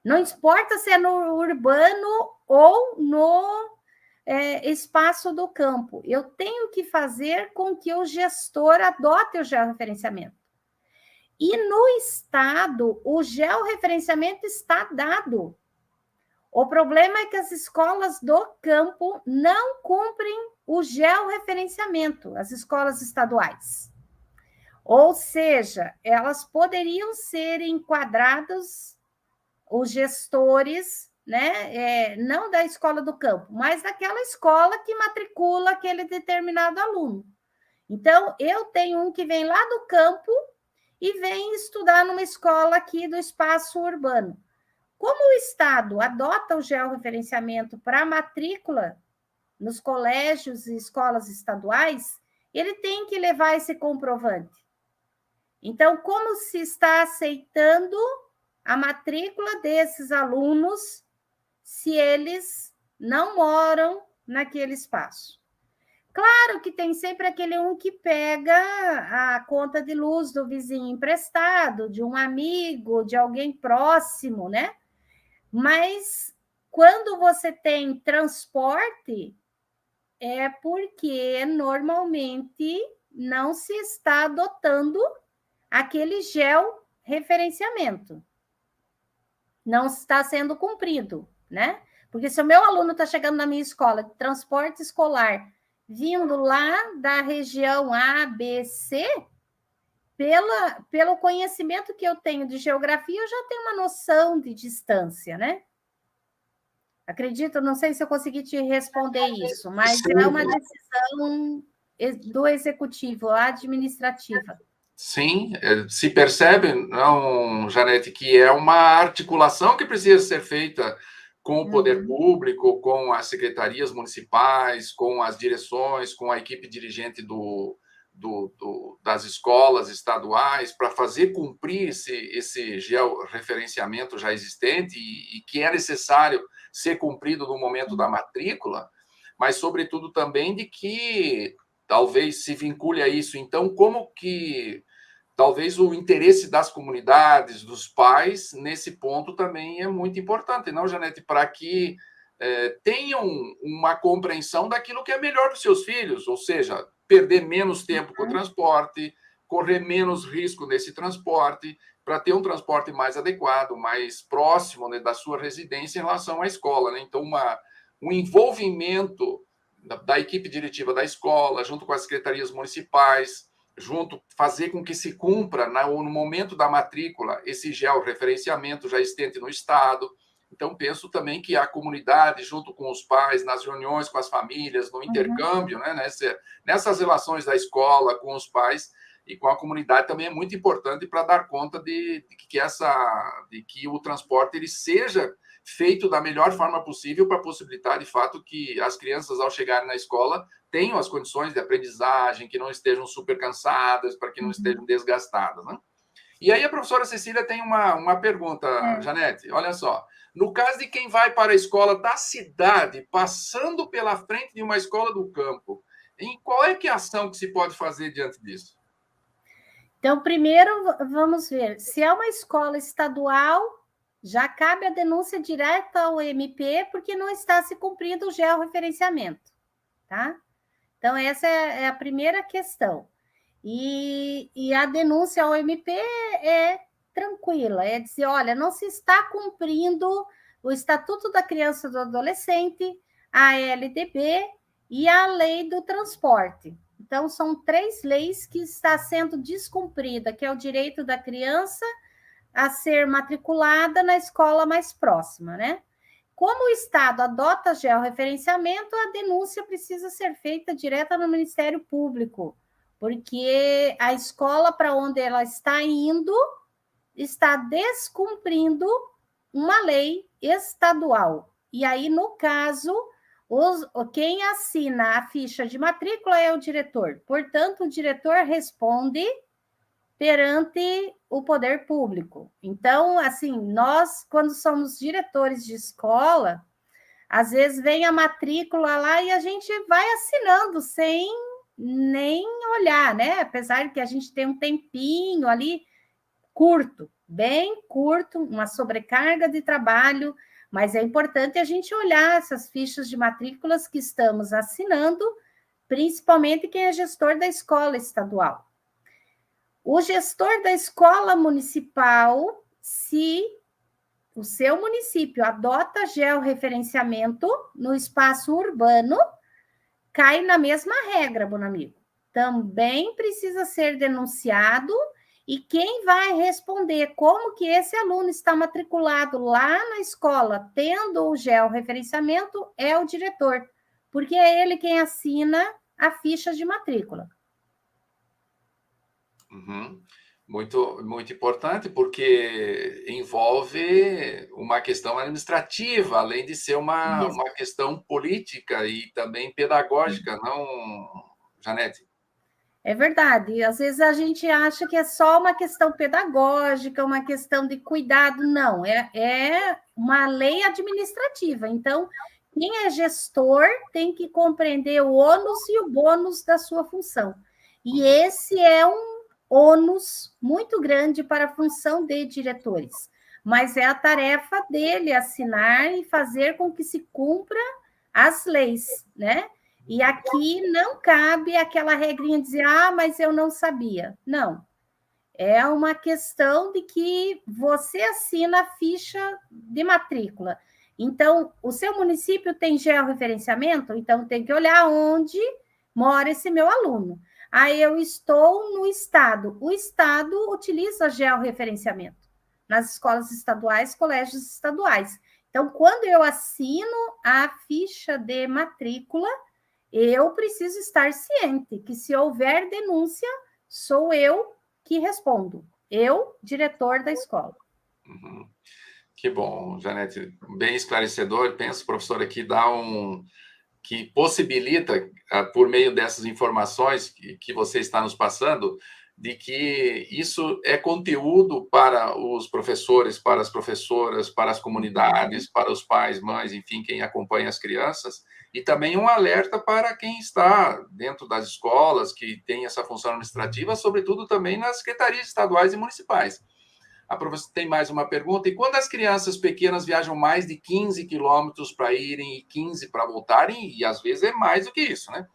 Não importa se é no urbano ou no espaço do campo. Eu tenho que fazer com que o gestor adote o georreferenciamento. E no estado, o georreferenciamento está dado. O problema é que as escolas do campo não cumprem o georreferenciamento, as escolas estaduais. Ou seja, elas poderiam ser enquadradas, os gestores, né, não da escola do campo, mas daquela escola que matricula aquele determinado aluno. Então, eu tenho um que vem lá do campo e vem estudar numa escola aqui do espaço urbano. Como o Estado adota o georreferenciamento para matrícula nos colégios e escolas estaduais, ele tem que levar esse comprovante. Então, como se está aceitando a matrícula desses alunos se eles não moram naquele espaço? Claro que tem sempre aquele um que pega a conta de luz do vizinho emprestado, de um amigo, de alguém próximo, né? Mas quando você tem transporte, é porque normalmente não se está adotando aquele georreferenciamento. Não está sendo cumprido, né? Porque se o meu aluno está chegando na minha escola de transporte escolar, vindo lá da região A, B, C, pelo conhecimento que eu tenho de geografia, eu já tenho uma noção de distância, né? Acredito, não sei se eu consegui te responder isso, mas Sim. é uma decisão do executivo, administrativa. Sim, se percebe, não, Janete, que é uma articulação que precisa ser feita com o poder público, com as secretarias municipais, com as direções, com a equipe dirigente das escolas estaduais, para fazer cumprir esse georreferenciamento já existente e que é necessário ser cumprido no momento da matrícula, mas, sobretudo, também de que talvez se vincule a isso. Então, como que talvez o interesse das comunidades, dos pais, nesse ponto também é muito importante, não, Janete? Para que tenham uma compreensão daquilo que é melhor para os seus filhos, ou seja, perder menos tempo com o transporte, correr menos risco nesse transporte, para ter um transporte mais adequado, mais próximo, né, da sua residência em relação à escola, né? Então, um envolvimento da equipe diretiva da escola, junto com as secretarias municipais, fazer com que se cumpra, no momento da matrícula, esse georreferenciamento já existente no Estado. Então, penso também que a comunidade, junto com os pais, nas reuniões com as famílias, no intercâmbio, né, nessas relações da escola com os pais e com a comunidade, também é muito importante para dar conta de que o transporte ele seja feito da melhor forma possível para possibilitar, de fato, que as crianças, ao chegarem na escola, tenham as condições de aprendizagem, que não estejam super cansadas, para que não estejam desgastadas, né? E aí a professora Cecília tem uma pergunta, Janete. Olha só. No caso de quem vai para a escola da cidade, passando pela frente de uma escola do campo, qual é que é a ação que se pode fazer diante disso? Então, primeiro, vamos ver. Se é uma escola estadual, já cabe a denúncia direta ao MP, porque não está se cumprindo o georreferenciamento, tá? Então, essa é a primeira questão. E a denúncia ao MP é tranquila, é dizer, olha, não se está cumprindo o Estatuto da Criança e do Adolescente, a LDB e a Lei do Transporte. Então, são 3 leis que está sendo descumprida, que é o direito da criança a ser matriculada na escola mais próxima, né? Como o Estado adota georreferenciamento, a denúncia precisa ser feita direta no Ministério Público, porque a escola para onde ela está indo está descumprindo uma lei estadual. E aí, no caso, quem assina a ficha de matrícula é o diretor. Portanto, o diretor responde perante o poder público. Então, assim, nós, quando somos diretores de escola, às vezes vem a matrícula lá e a gente vai assinando sem nem olhar, né? Apesar que a gente tem um tempinho ali curto, bem curto, uma sobrecarga de trabalho, mas é importante a gente olhar essas fichas de matrículas que estamos assinando, principalmente quem é gestor da escola estadual. O gestor da escola municipal, se o seu município adota georreferenciamento no espaço urbano, cai na mesma regra, bom amigo. Também precisa ser denunciado e quem vai responder como que esse aluno está matriculado lá na escola, tendo o georreferenciamento, é o diretor, porque é ele quem assina a ficha de matrícula. Muito, muito importante, porque envolve uma questão administrativa, além de ser uma questão política e também pedagógica, não, Janete? É verdade. Às vezes a gente acha que é só uma questão pedagógica, uma questão de cuidado. Não, é uma lei administrativa. Então, quem é gestor tem que compreender o ônus e o bônus da sua função. E esse é um ônus muito grande para a função de diretores. Mas é a tarefa dele assinar e fazer com que se cumpra as leis, né? E aqui não cabe aquela regrinha de dizer, mas eu não sabia. Não. É uma questão de que você assina a ficha de matrícula. Então, o seu município tem georreferenciamento? Então, tem que olhar onde mora esse meu aluno. Aí, eu estou no Estado. O Estado utiliza georreferenciamento nas escolas estaduais, colégios estaduais. Então, quando eu assino a ficha de matrícula, eu preciso estar ciente que, se houver denúncia, sou eu que respondo. Eu, diretor da escola. Que bom, Janete. Bem esclarecedor. Penso, professor, aqui que possibilita, por meio dessas informações que você está nos passando, de que isso é conteúdo para os professores, para as professoras, para as comunidades, para os pais, mães, enfim, quem acompanha as crianças, e também um alerta para quem está dentro das escolas, que tem essa função administrativa, sobretudo também nas secretarias estaduais e municipais. A professora tem mais uma pergunta. E quando as crianças pequenas viajam mais de 15 quilômetros para irem e 15 para voltarem, e às vezes é mais do que isso, né?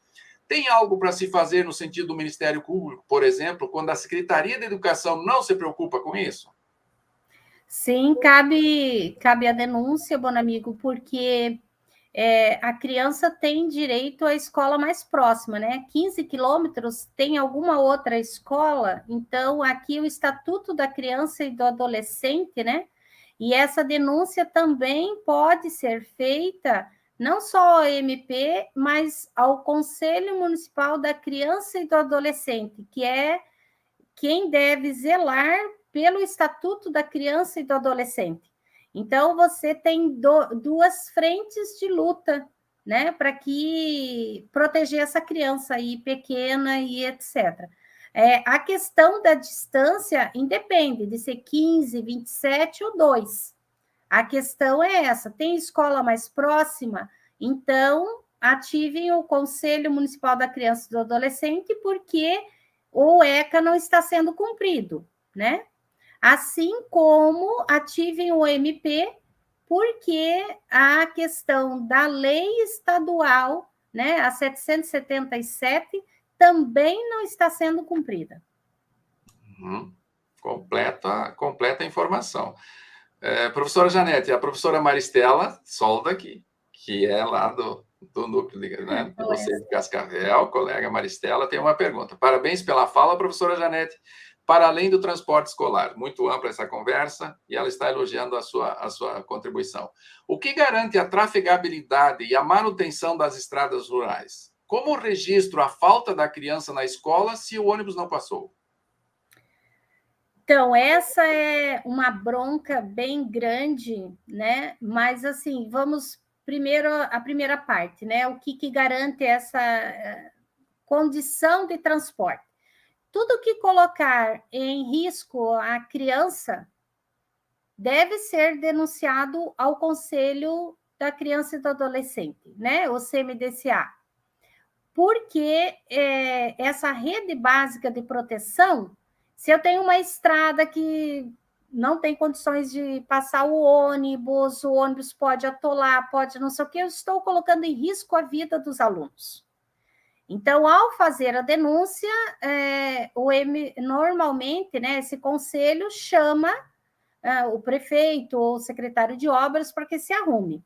Tem algo para se fazer no sentido do Ministério Público, por exemplo, quando a Secretaria da Educação não se preocupa com isso? Sim, cabe a denúncia, Bonamigo, porque a criança tem direito à escola mais próxima, né? 15 quilômetros tem alguma outra escola, então aqui o Estatuto da Criança e do Adolescente, né? E essa denúncia também pode ser feita não só ao MP, mas ao Conselho Municipal da Criança e do Adolescente, que é quem deve zelar pelo Estatuto da Criança e do Adolescente. Então, você tem duas frentes de luta, né, para que proteger essa criança aí pequena e etc. A questão da distância independe de ser 15, 27 ou 2. A questão é essa: tem escola mais próxima? Então, ativem o Conselho Municipal da Criança e do Adolescente, porque o ECA não está sendo cumprido, né? Assim como ativem o MP, porque a questão da lei estadual, né, a 777, também não está sendo cumprida. Completa informação. Professora Janete, a professora Maristela Solda, que é lá do núcleo, né, de vocês de Cascavel, colega Maristela, tem uma pergunta. Parabéns pela fala, professora Janete. Para além do transporte escolar, muito ampla essa conversa, e ela está elogiando a sua contribuição. O que garante a trafegabilidade e a manutenção das estradas rurais? Como registro a falta da criança na escola se o ônibus não passou? Então, essa é uma bronca bem grande, né? Mas, assim, vamos primeiro a primeira parte, né? O que garante essa condição de transporte? Tudo que colocar em risco a criança deve ser denunciado ao Conselho da Criança e do Adolescente, né? O CMDCA. Porque essa rede básica de proteção, se eu tenho uma estrada que não tem condições de passar o ônibus pode atolar, pode não sei o que, eu estou colocando em risco a vida dos alunos. Então, ao fazer a denúncia, normalmente, né, esse conselho chama o prefeito ou o secretário de obras para que se arrume.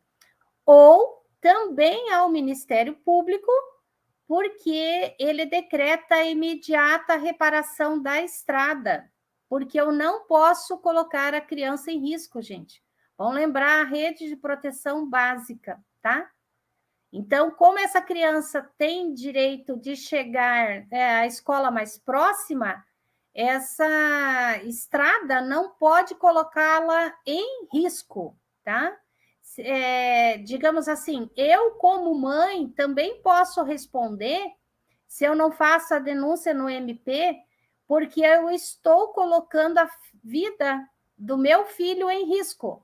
Ou também ao Ministério Público, porque ele decreta a imediata reparação da estrada, porque eu não posso colocar a criança em risco, gente. Vamos lembrar a rede de proteção básica, tá? Então, como essa criança tem direito de chegar à escola mais próxima, essa estrada não pode colocá-la em risco, tá? Digamos assim, eu, como mãe, também posso responder se eu não faço a denúncia no MP, porque eu estou colocando a vida do meu filho em risco.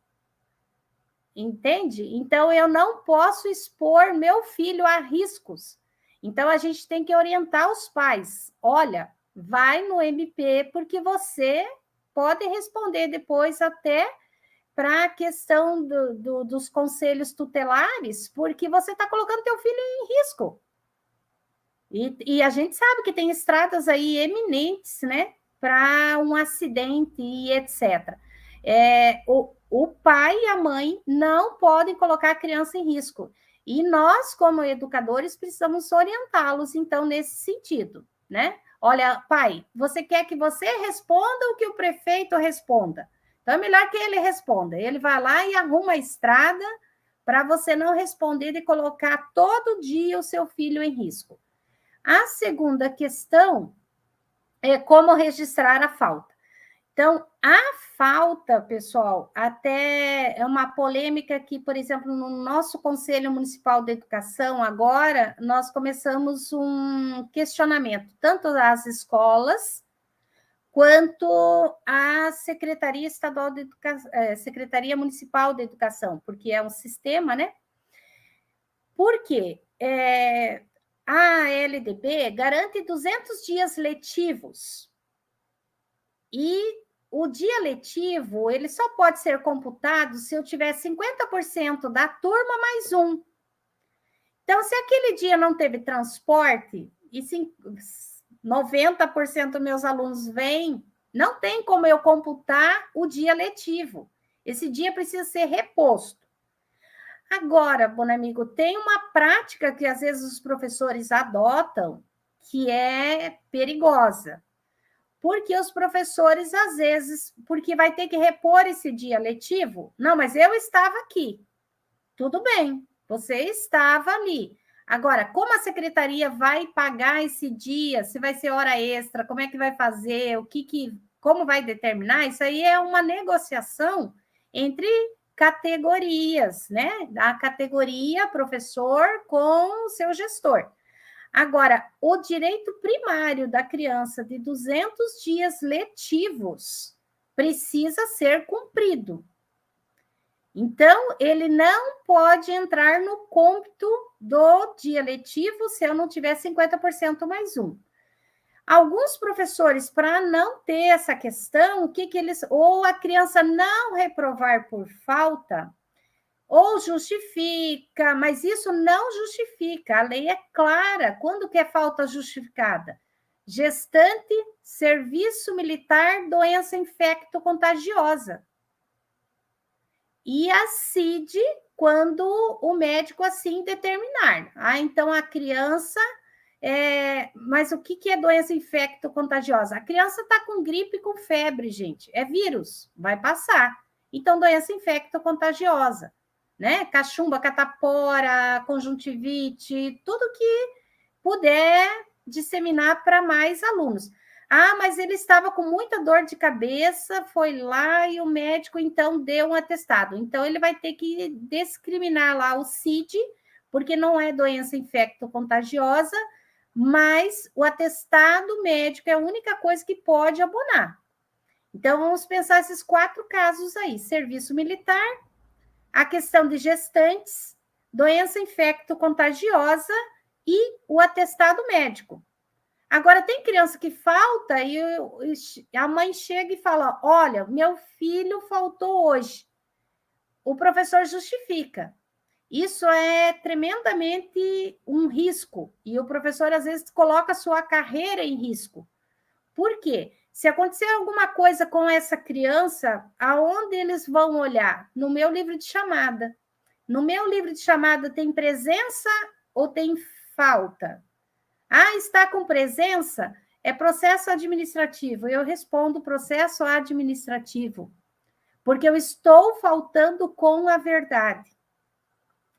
Entende? Então, eu não posso expor meu filho a riscos. Então, a gente tem que orientar os pais. Olha, vai no MP, porque você pode responder depois até para a questão dos conselhos tutelares, porque você está colocando teu filho em risco. E a gente sabe que tem estradas aí eminentes, né, para um acidente e etc. O pai e a mãe não podem colocar a criança em risco. E nós, como educadores, precisamos orientá-los, então, nesse sentido, né? Olha, pai, você quer que você responda ou que o prefeito responda? Então, é melhor que ele responda. Ele vai lá e arruma a estrada para você não responder e colocar todo dia o seu filho em risco. A segunda questão é como registrar a falta. Então, a falta, pessoal, até é uma polêmica que, por exemplo, no nosso Conselho Municipal de Educação, agora, nós começamos um questionamento, tanto às escolas, quanto à Secretaria Estadual de Educação, Secretaria Municipal de Educação, porque é um sistema, né? Por quê? A LDB garante 200 dias letivos. E o dia letivo, ele só pode ser computado se eu tiver 50% da turma mais um. Então, se aquele dia não teve transporte, e 90% dos meus alunos vêm, não tem como eu computar o dia letivo. Esse dia precisa ser reposto. Agora, bom amigo, tem uma prática que às vezes os professores adotam, que é perigosa. Porque os professores, às vezes, porque vai ter que repor esse dia letivo. Não, mas eu estava aqui. Tudo bem, você estava ali. Agora, como a secretaria vai pagar esse dia? Se vai ser hora extra, como é que vai fazer? Como vai determinar? Isso aí é uma negociação entre categorias, né? A categoria professor com o seu gestor. Agora, o direito primário da criança de 200 dias letivos precisa ser cumprido. Então, ele não pode entrar no cômputo do dia letivo se eu não tiver 50% mais um. Alguns professores, para não ter essa questão, ou a criança não reprovar por falta, ou justifica, mas isso não justifica. A lei é clara. Quando que é falta justificada? Gestante, serviço militar, doença infecto-contagiosa. E a CID, quando o médico assim determinar. Então, a criança... Mas o que é doença infecto-contagiosa? A criança está com gripe, com febre, gente. É vírus, vai passar. Então, doença infecto-contagiosa, né? Cachumba, catapora, conjuntivite, tudo que puder disseminar para mais alunos. Ah, mas ele estava com muita dor de cabeça, foi lá e o médico, então, deu um atestado. Então, ele vai ter que discriminar lá o CID, porque não é doença infecto-contagiosa, mas o atestado médico é a única coisa que pode abonar. Então, vamos pensar esses 4 casos aí: serviço militar, a questão de gestantes, doença infecto-contagiosa e o atestado médico. Agora, tem criança que falta e a mãe chega e fala: olha, meu filho faltou hoje. O professor justifica. Isso é tremendamente um risco. E o professor, às vezes, coloca a sua carreira em risco. Por quê? Se acontecer alguma coisa com essa criança, aonde eles vão olhar? No meu livro de chamada. No meu livro de chamada tem presença ou tem falta? Ah, está com presença? É processo administrativo. Eu respondo processo administrativo. Porque eu estou faltando com a verdade.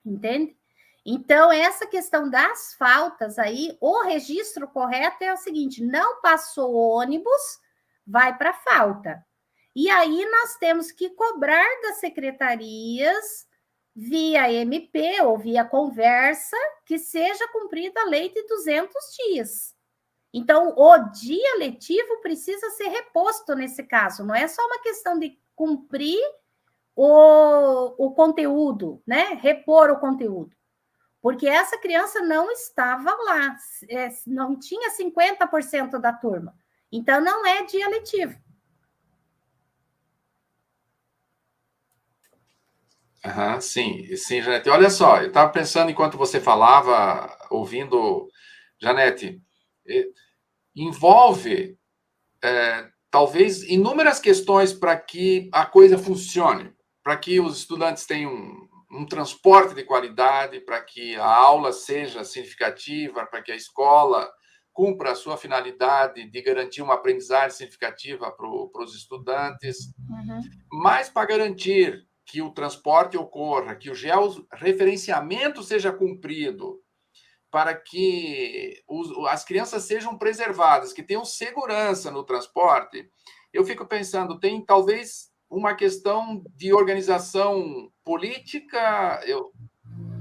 Entende? Então, essa questão das faltas aí, o registro correto é o seguinte: não passou o ônibus, vai para falta. E aí nós temos que cobrar das secretarias, via MP ou via conversa, que seja cumprida a lei de 200 dias. Então, o dia letivo precisa ser reposto nesse caso, não é só uma questão de cumprir o conteúdo, né? Repor o conteúdo. Porque essa criança não estava lá, não tinha 50% da turma. Então, não é dia letivo. Sim, sim, Janete. Olha só, eu estava pensando enquanto você falava, ouvindo, Janete, envolve talvez inúmeras questões para que a coisa funcione, para que os estudantes tenham um transporte de qualidade, para que a aula seja significativa, para que a escola cumpra a sua finalidade de garantir uma aprendizagem significativa para os estudantes, mas para garantir que o transporte ocorra, que o georreferenciamento seja cumprido, para que as crianças sejam preservadas, que tenham segurança no transporte, eu fico pensando, tem talvez uma questão de organização política,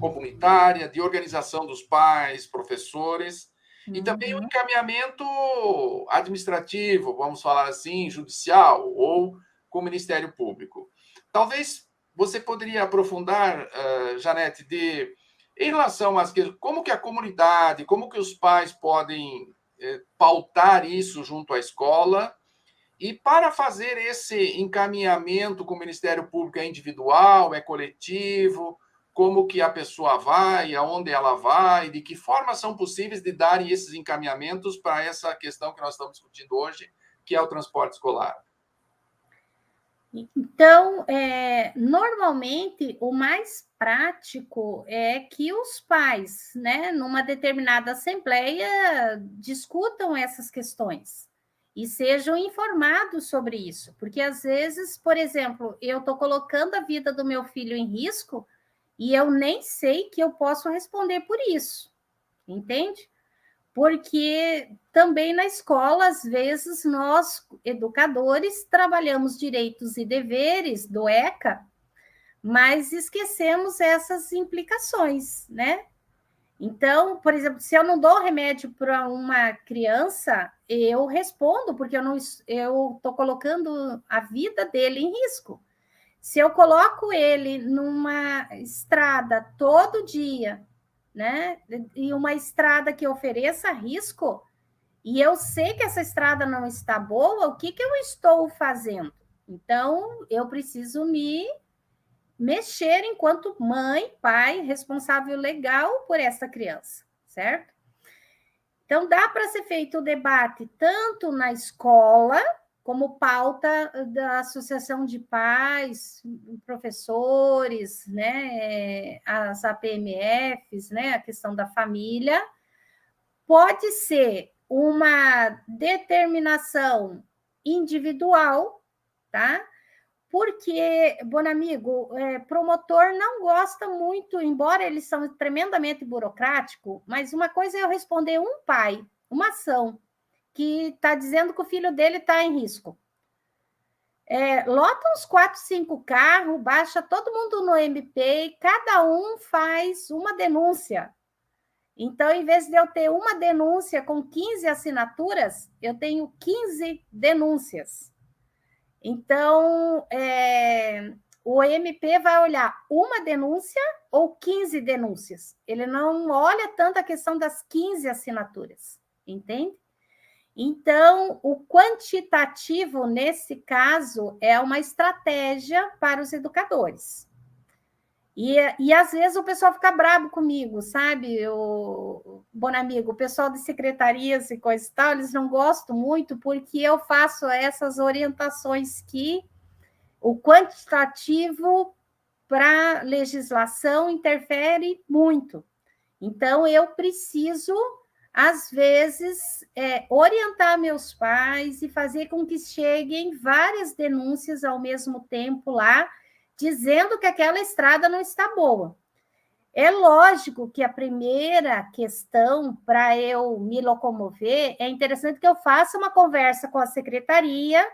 comunitária, de organização dos pais, professores, e também o encaminhamento administrativo, vamos falar assim, judicial, ou com o Ministério Público. Talvez você poderia aprofundar, Janete, em relação às questões, como que a comunidade, como que os pais podem pautar isso junto à escola, e para fazer esse encaminhamento com o Ministério Público é individual, é coletivo, como que a pessoa vai, aonde ela vai, de que forma são possíveis de darem esses encaminhamentos para essa questão que nós estamos discutindo hoje, que é o transporte escolar? Então, normalmente, o mais prático é que os pais, né, numa determinada assembleia, discutam essas questões e sejam informados sobre isso. Porque, às vezes, por exemplo, eu estou colocando a vida do meu filho em risco e eu nem sei que eu posso responder por isso, entende? Porque também na escola, às vezes, nós, educadores, trabalhamos direitos e deveres do ECA, mas esquecemos essas implicações, né? Então, por exemplo, se eu não dou remédio para uma criança, eu respondo, porque eu estou colocando a vida dele em risco. Se eu coloco ele numa estrada todo dia, né? E uma estrada que ofereça risco, e eu sei que essa estrada não está boa, o que eu estou fazendo? Então, eu preciso me mexer enquanto mãe, pai, responsável legal por essa criança, certo? Então, dá para ser feito o debate tanto na escola, como pauta da associação de pais, professores, né, as APMFs, né, a questão da família. Pode ser uma determinação individual, tá? Porque, Bonamigo, promotor não gosta muito, embora eles são tremendamente burocráticos, mas uma coisa é eu responder um pai, uma ação, que está dizendo que o filho dele está em risco. Lota uns 4, 5 carros, baixa todo mundo no MP e cada um faz uma denúncia. Então, em vez de eu ter uma denúncia com 15 assinaturas, eu tenho 15 denúncias. Então, o MP vai olhar uma denúncia ou 15 denúncias. Ele não olha tanto a questão das 15 assinaturas, entende? Então, o quantitativo, nesse caso, é uma estratégia para os educadores. E às vezes o pessoal fica bravo comigo, sabe, o Bonamigo, o pessoal de secretarias e coisa e tal, eles não gostam muito porque eu faço essas orientações que o quantitativo para legislação interfere muito. Então, eu preciso, às vezes, orientar meus pais e fazer com que cheguem várias denúncias ao mesmo tempo lá, dizendo que aquela estrada não está boa. É lógico que a primeira questão para eu me locomover, é interessante que eu faça uma conversa com a secretaria,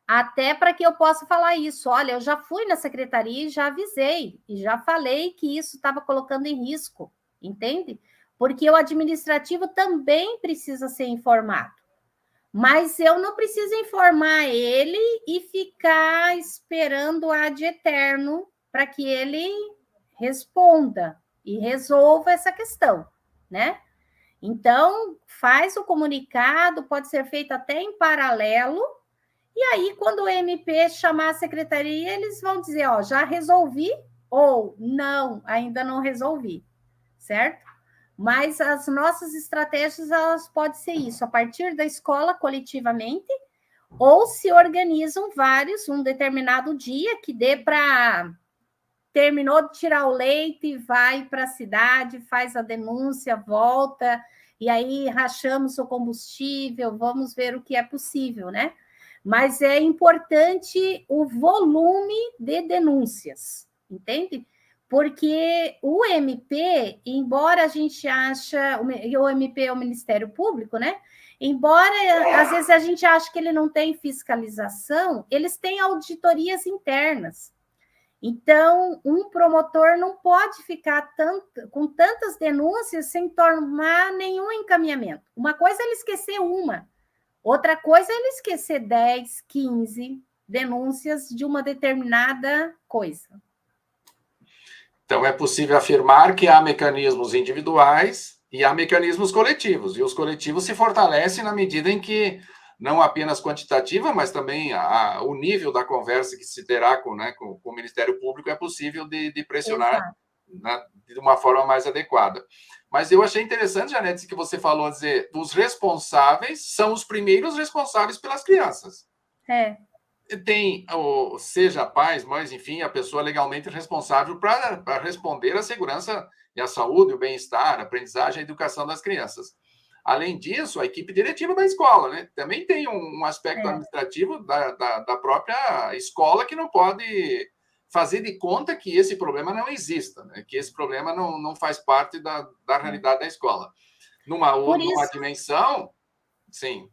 até para que eu possa falar isso. Olha, eu já fui na secretaria e já avisei, e já falei que isso estava colocando em risco, entende? Porque o administrativo também precisa ser informado. Mas eu não preciso informar ele e ficar esperando ad eterno para que ele responda e resolva essa questão, né? Então, faz o comunicado, pode ser feito até em paralelo, e aí, quando o MP chamar a secretaria, eles vão dizer, ó, já resolvi, ou não, ainda não resolvi, certo? Mas as nossas estratégias, elas podem ser isso, a partir da escola, coletivamente, ou se organizam vários, um determinado dia que dê para... Terminou de tirar o leite, vai para a cidade, faz a denúncia, volta, e aí rachamos o combustível, vamos ver o que é possível, né? Mas é importante o volume de denúncias, entende? Porque o MP, embora a gente acha, o MP é o Ministério Público, né? Embora às vezes a gente ache que ele não tem fiscalização, eles têm auditorias internas. Então, um promotor não pode ficar com tantas denúncias sem tomar nenhum encaminhamento. Uma coisa é ele esquecer uma, outra coisa é ele esquecer 10, 15 denúncias de uma determinada coisa. Então, é possível afirmar que há mecanismos individuais e há mecanismos coletivos. E os coletivos se fortalecem na medida em que não apenas quantitativa, mas também o nível da conversa que se terá com o Ministério Público é possível de pressionar, né, de uma forma mais adequada. Mas eu achei interessante, Janete, que você falou, dizer, os responsáveis são os primeiros responsáveis pelas crianças. Tem, seja pais, mães, enfim, a pessoa legalmente responsável para responder à segurança e à saúde, o bem-estar, a aprendizagem e a educação das crianças. Além disso, a equipe diretiva da escola, né? Também tem um aspecto administrativo da própria escola que não pode fazer de conta que esse problema não exista, né? Que esse problema não faz parte da realidade da escola. Numa dimensão, sim.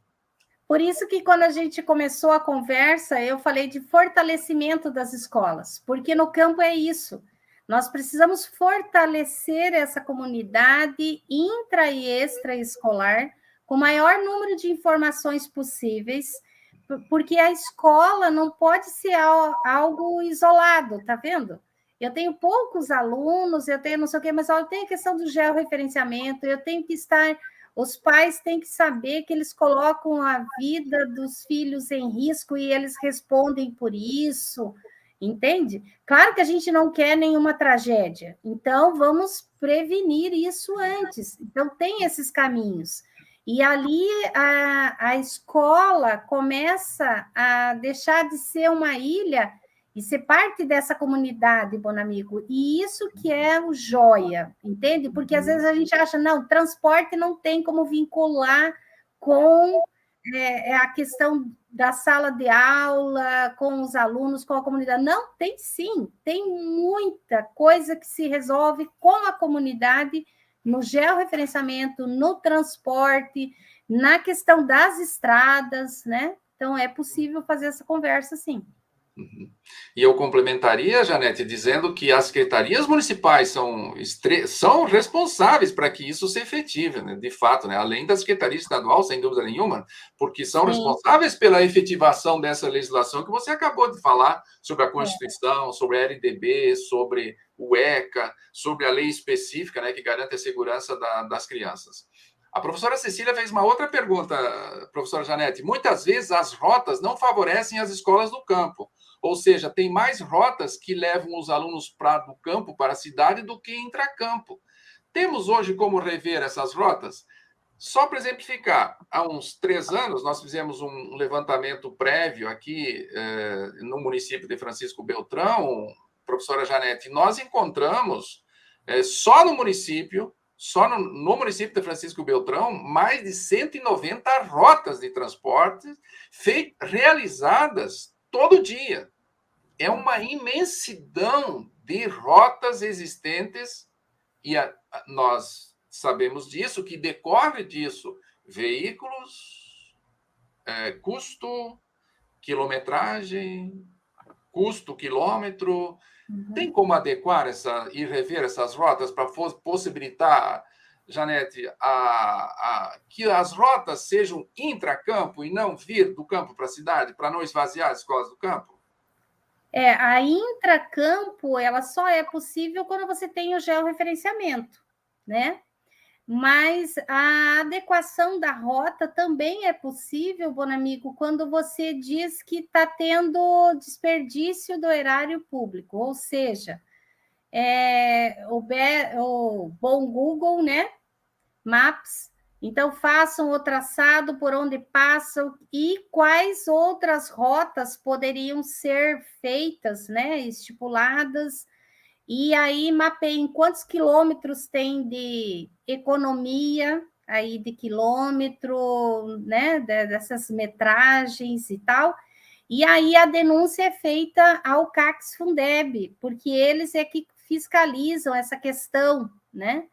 Por isso que quando a gente começou a conversa, eu falei de fortalecimento das escolas, porque no campo é isso. Nós precisamos fortalecer essa comunidade intra e extraescolar com o maior número de informações possíveis, porque a escola não pode ser algo isolado, tá vendo? Eu tenho poucos alunos, eu tenho não sei o quê, mas olha, tem a questão do georreferenciamento, eu tenho que estar... Os pais têm que saber que eles colocam a vida dos filhos em risco e eles respondem por isso, entende? Claro que a gente não quer nenhuma tragédia, então vamos prevenir isso antes. Então, tem esses caminhos. E ali a escola começa a deixar de ser uma ilha e ser parte dessa comunidade, Bonamigo. E isso que é o joia, entende? Porque às vezes a gente acha, não, transporte não tem como vincular com a questão da sala de aula, com os alunos, com a comunidade. Não, tem sim, tem muita coisa que se resolve com a comunidade, no georreferenciamento, no transporte, na questão das estradas, né? Então, é possível fazer essa conversa, sim. E eu complementaria, Janete, dizendo que as secretarias municipais são responsáveis para que isso se efetive, né? De fato, né? Além da Secretaria Estadual, sem dúvida nenhuma, porque são responsáveis pela efetivação dessa legislação que você acabou de falar, sobre a Constituição, sobre a LDB, sobre o ECA, sobre a lei específica, né, que garante a segurança das crianças. A professora Cecília fez uma outra pergunta, professora Janete. Muitas vezes as rotas não favorecem as escolas do campo, ou seja, tem mais rotas que levam os alunos do campo para a cidade do que intracampo. Temos hoje como rever essas rotas? Só para exemplificar, há uns 3 anos nós fizemos um levantamento prévio aqui no município de Francisco Beltrão, professora Janete, nós encontramos só no município de Francisco Beltrão, mais de 190 rotas de transporte realizadas todo dia. É uma imensidão de rotas existentes e nós sabemos disso, que decorre disso veículos, custo, quilometragem, custo, quilômetro. Tem como adequar e rever essas rotas para possibilitar, Janete, que as rotas sejam intracampo e não vir do campo para a cidade, para não esvaziar as escolas do campo? A intracampo, ela só é possível quando você tem o georreferenciamento, né? Mas a adequação da rota também é possível, Bonamigo, quando você diz que está tendo desperdício do erário público, ou seja, o bom Google, né? Maps. Então, façam o traçado por onde passam e quais outras rotas poderiam ser feitas, né? Estipuladas. E aí mapeiem quantos quilômetros tem de economia aí de quilômetro, né, dessas metragens e tal. E aí a denúncia é feita ao CACS Fundeb, porque eles é que fiscalizam essa questão, né?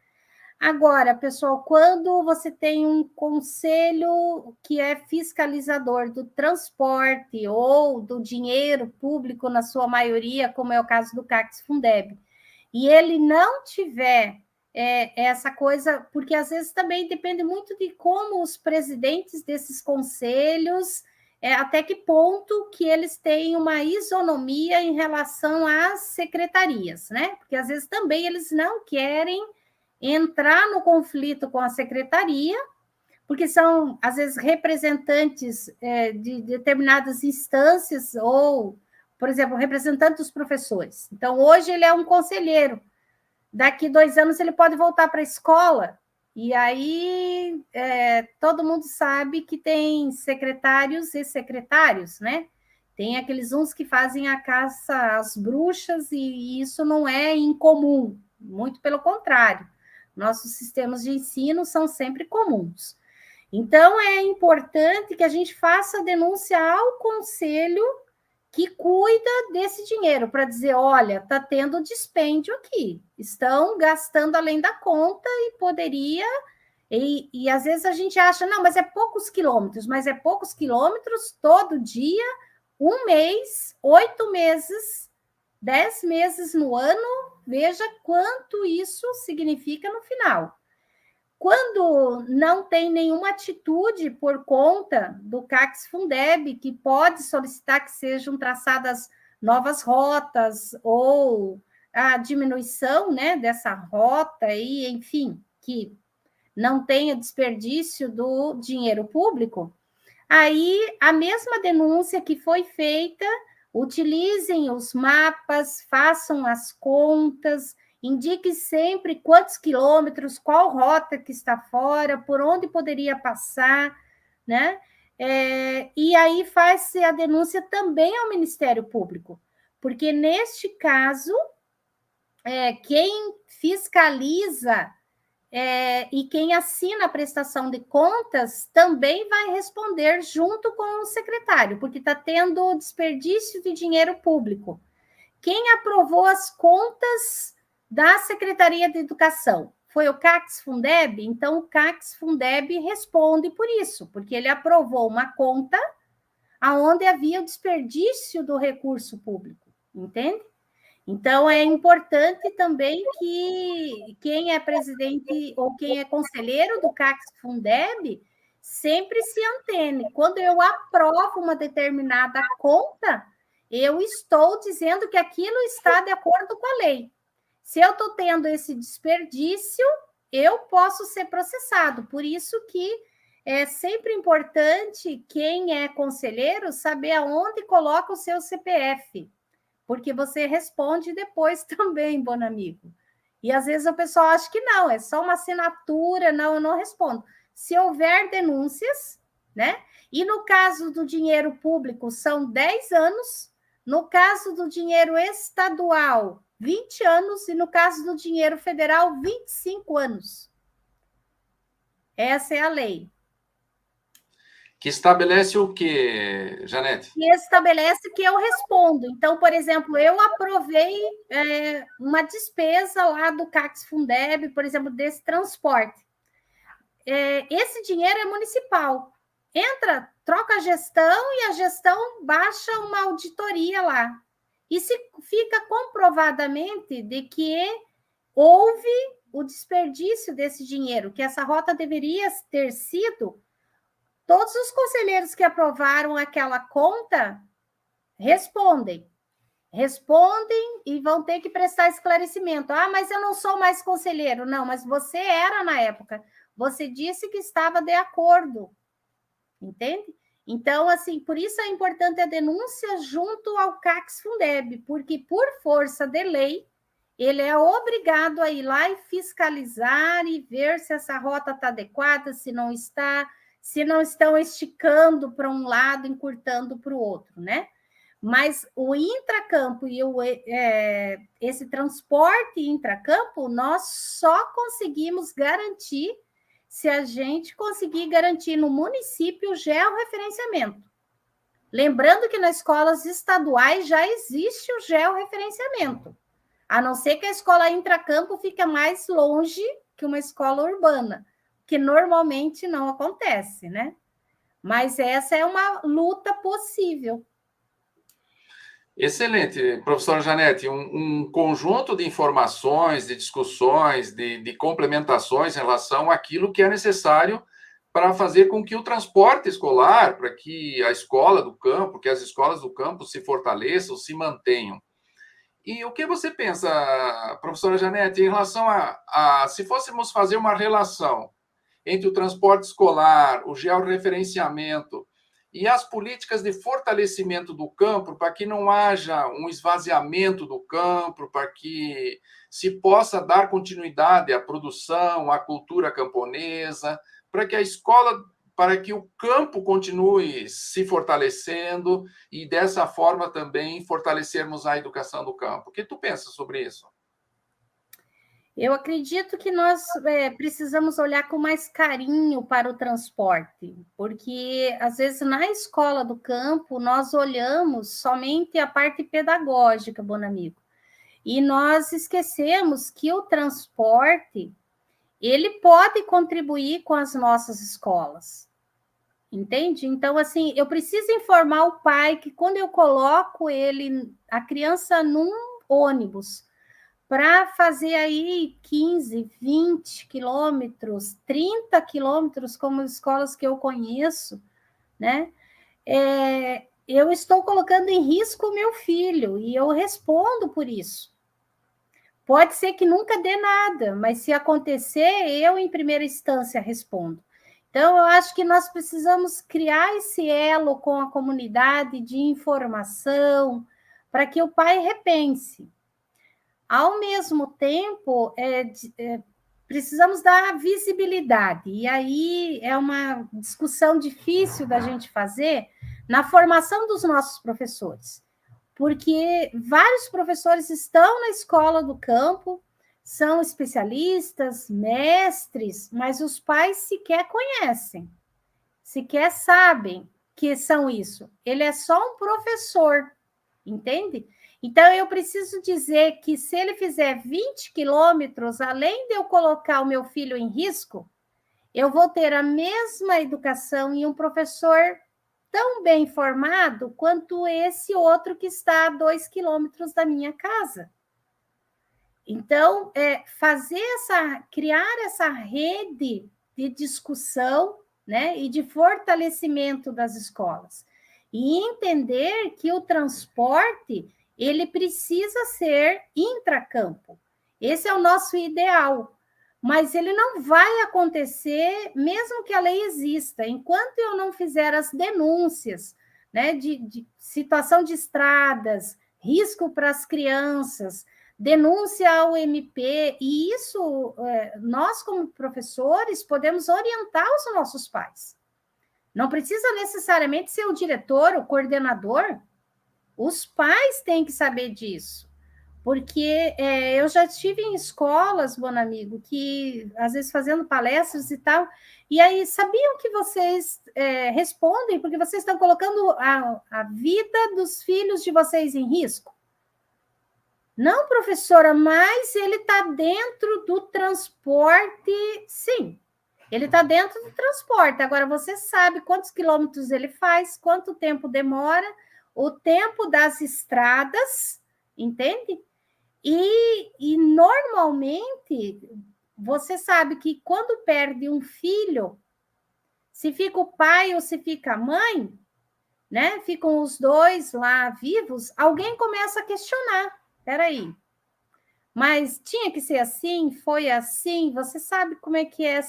Agora, pessoal, quando você tem um conselho que é fiscalizador do transporte ou do dinheiro público, na sua maioria, como é o caso do CACS Fundeb, e ele não tiver essa coisa, porque às vezes também depende muito de como os presidentes desses conselhos, até que ponto que eles têm uma isonomia em relação às secretarias, né? Porque às vezes também eles não querem entrar no conflito com a secretaria, porque são, às vezes, representantes de determinadas instâncias, ou, por exemplo, representante dos professores. Então, hoje ele é um conselheiro, daqui 2 anos ele pode voltar para a escola, e aí todo mundo sabe que tem secretários e secretários, né? Tem aqueles uns que fazem a caça às bruxas, e isso não é incomum, muito pelo contrário. Nossos sistemas de ensino são sempre comuns. Então, é importante que a gente faça a denúncia ao conselho que cuida desse dinheiro, para dizer, olha, está tendo dispêndio aqui, estão gastando além da conta e poderia... E às vezes a gente acha, não, mas é poucos quilômetros, mas é poucos quilômetros todo dia, 1 mês, 8 meses, 10 meses no ano, veja quanto isso significa no final. Quando não tem nenhuma atitude por conta do CACS-Fundeb, que pode solicitar que sejam traçadas novas rotas ou a diminuição, né, dessa rota, e, enfim, que não tenha desperdício do dinheiro público, aí a mesma denúncia que foi feita, utilizem os mapas, façam as contas, indique sempre quantos quilômetros, qual rota que está fora, por onde poderia passar, né? E aí faz-se a denúncia também ao Ministério Público, porque neste caso, quem fiscaliza e quem assina a prestação de contas também vai responder junto com o secretário, porque está tendo desperdício de dinheiro público. Quem aprovou as contas da Secretaria de Educação? Foi o CACS-Fundeb? Então, o CACS-Fundeb responde por isso, porque ele aprovou uma conta onde havia o desperdício do recurso público, entende? Então, é importante também que quem é presidente ou quem é conselheiro do CACS-Fundeb sempre se antene. Quando eu aprovo uma determinada conta, eu estou dizendo que aquilo está de acordo com a lei. Se eu estou tendo esse desperdício, eu posso ser processado. Por isso que é sempre importante quem é conselheiro saber aonde coloca o seu CPF, porque você responde depois também, bom amigo. E às vezes o pessoal acha que não, é só uma assinatura, não, eu não respondo. Se houver denúncias, né? E no caso do dinheiro público, são 10 anos, no caso do dinheiro estadual, 20 anos, e no caso do dinheiro federal, 25 anos. Essa é a lei. Que estabelece o quê, Janete? E estabelece que eu respondo. Então, por exemplo, eu aprovei uma despesa lá do CACS-Fundeb, por exemplo, desse transporte. Esse dinheiro é municipal. Entra, troca a gestão e a gestão baixa uma auditoria lá. E se fica comprovadamente de que houve o desperdício desse dinheiro, que essa rota deveria ter sido... Todos os conselheiros que aprovaram aquela conta respondem e vão ter que prestar esclarecimento. Ah, mas eu não sou mais conselheiro. Não, mas você era na época. Você disse que estava de acordo. Entende? Então, assim, por isso é importante a denúncia junto ao CACS-Fundeb, porque por força de lei, ele é obrigado a ir lá e fiscalizar e ver se essa rota está adequada, se não está, se não estão esticando para um lado, encurtando para o outro, né? Mas o intracampo e esse transporte intracampo, nós só conseguimos garantir se a gente conseguir garantir no município o georreferenciamento. Lembrando que nas escolas estaduais já existe o georreferenciamento, a não ser que a escola intracampo fique mais longe que uma escola urbana, que normalmente não acontece, né? Mas essa é uma luta possível. Excelente, professora Janete. Um conjunto de informações, de discussões, de complementações em relação àquilo que é necessário para fazer com que o transporte escolar, para que a escola do campo, que as escolas do campo se fortaleçam, se mantenham. E o que você pensa, professora Janete, em relação a se fôssemos fazer uma relação entre o transporte escolar, o georreferenciamento e as políticas de fortalecimento do campo, para que não haja um esvaziamento do campo, para que se possa dar continuidade à produção, à cultura camponesa, para que a escola, para que o campo continue se fortalecendo e, dessa forma, também fortalecermos a educação do campo. O que tu pensa sobre isso? Eu acredito que nós precisamos olhar com mais carinho para o transporte, porque às vezes na escola do campo nós olhamos somente a parte pedagógica, bom amigo, e nós esquecemos que o transporte ele pode contribuir com as nossas escolas, entende? Então, assim, eu preciso informar o pai que quando eu coloco a criança num ônibus, para fazer aí 15, 20 quilômetros, 30 quilômetros, como escolas que eu conheço, né? Eu estou colocando em risco o meu filho e eu respondo por isso. Pode ser que nunca dê nada, mas se acontecer, eu, em primeira instância, respondo. Então, eu acho que nós precisamos criar esse elo com a comunidade de informação para que o pai repense. Ao mesmo tempo, precisamos dar visibilidade, e aí é uma discussão difícil da gente fazer na formação dos nossos professores, porque vários professores estão na escola do campo, são especialistas, mestres, mas os pais sequer conhecem, sequer sabem que são isso. Ele é só um professor, entende? Então, eu preciso dizer que se ele fizer 20 quilômetros, além de eu colocar o meu filho em risco, eu vou ter a mesma educação e um professor tão bem formado quanto esse outro que está a 2 quilômetros da minha casa. Então, criar essa rede de discussão, né, e de fortalecimento das escolas. E entender que o transporte ele precisa ser intracampo. Esse é o nosso ideal, mas ele não vai acontecer mesmo que a lei exista. Enquanto eu não fizer as denúncias, né, de situação de estradas, risco para as crianças, denúncia ao MP, e isso nós, como professores, podemos orientar os nossos pais. Não precisa necessariamente ser o diretor, o coordenador. Os pais têm que saber disso, porque eu já estive em escolas, bom amigo, que às vezes fazendo palestras e tal, e aí sabiam que vocês respondem porque vocês estão colocando a vida dos filhos de vocês em risco? Não, professora, mas ele está dentro do transporte, sim. Ele está dentro do transporte. Agora, você sabe quantos quilômetros ele faz, quanto tempo demora, o tempo das estradas, entende? E normalmente, você sabe que quando perde um filho, se fica o pai ou se fica a mãe, né? Ficam os dois lá vivos, alguém começa a questionar. Peraí, mas tinha que ser assim? Foi assim? Você sabe como é que é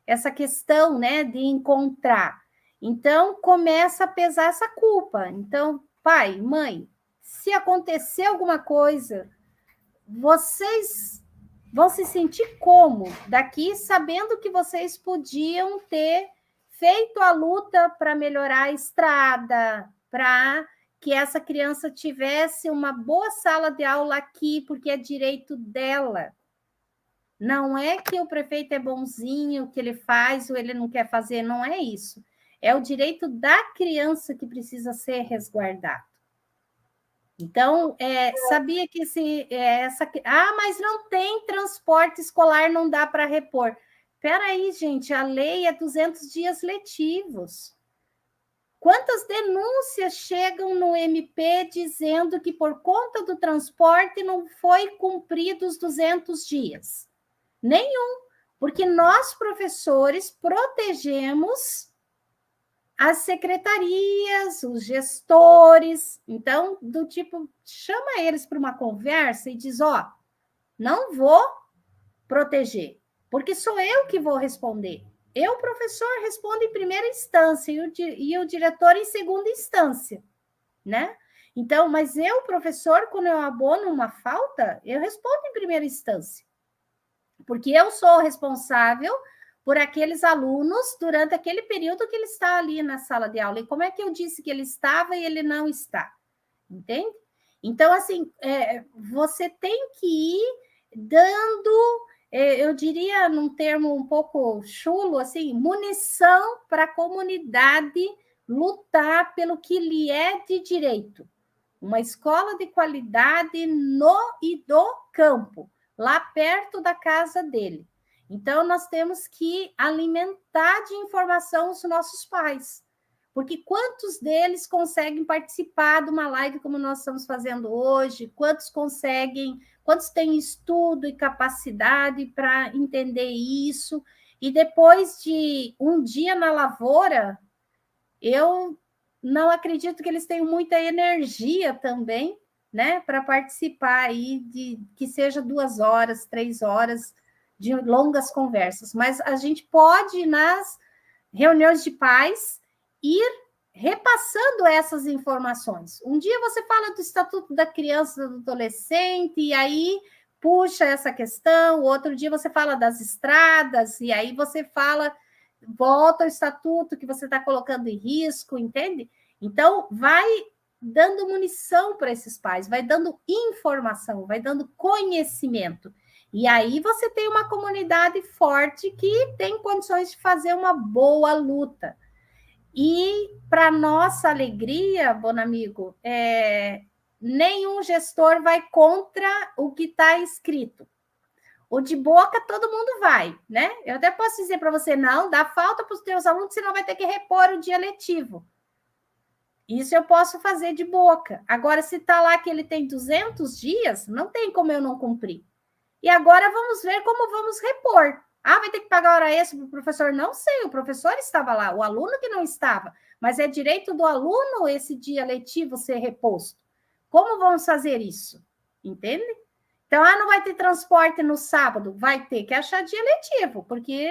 essa questão, né, de encontrar. Então, começa a pesar essa culpa. Então, pai, mãe, se acontecer alguma coisa, vocês vão se sentir como daqui, sabendo que vocês podiam ter feito a luta para melhorar a estrada, para que essa criança tivesse uma boa sala de aula aqui, porque é direito dela. Não é que o prefeito é bonzinho, que ele faz ou ele não quer fazer, não é isso. É o direito da criança que precisa ser resguardado. Então, sabia que mas não tem transporte escolar, não dá para repor. Espera aí, gente, a lei é 200 dias letivos. Quantas denúncias chegam no MP dizendo que por conta do transporte não foi cumprido os 200 dias? Nenhum, porque nós, professores, protegemos as secretarias, os gestores. Então, do tipo, chama eles para uma conversa e diz, não vou proteger, porque sou eu que vou responder. eu, professor, respondo em primeira instância e o diretor em segunda instância, né? Então, mas eu, professor, quando eu abono uma falta, eu respondo em primeira instância, porque eu sou responsável por aqueles alunos durante aquele período que ele está ali na sala de aula. E como é que eu disse que ele estava e ele não está? Entende? Então, assim, você tem que ir dando, eu diria, num termo um pouco chulo, assim, munição para a comunidade lutar pelo que lhe é de direito. Uma escola de qualidade no e do campo, lá perto da casa dele. Então, nós temos que alimentar de informação os nossos pais. Porque quantos deles conseguem participar de uma live como nós estamos fazendo hoje? Quantos têm estudo e capacidade para entender isso? E depois de um dia na lavoura, eu não acredito que eles tenham muita energia também, né, para participar aí de que seja 2 horas, 3 horas de longas conversas. Mas a gente pode, nas reuniões de pais, ir repassando essas informações. Um dia você fala do Estatuto da Criança e do Adolescente, e aí puxa essa questão, outro dia você fala das estradas, e aí você fala, volta ao Estatuto que você está colocando em risco, entende? Então, vai dando munição para esses pais, vai dando informação, vai dando conhecimento. E aí você tem uma comunidade forte que tem condições de fazer uma boa luta. E, para nossa alegria, Bonamigo, nenhum gestor vai contra o que está escrito. O de boca, todo mundo vai, né? Eu até posso dizer para você, não, dá falta para os teus alunos, senão vai ter que repor o dia letivo. Isso eu posso fazer de boca. Agora, se está lá que ele tem 200 dias, não tem como eu não cumprir. E agora vamos ver como vamos repor. Ah, vai ter que pagar hora extra para o professor? Não sei, o professor estava lá, o aluno que não estava. Mas é direito do aluno esse dia letivo ser reposto. Como vamos fazer isso? Entende? Então, não vai ter transporte no sábado? Vai ter que achar dia letivo, porque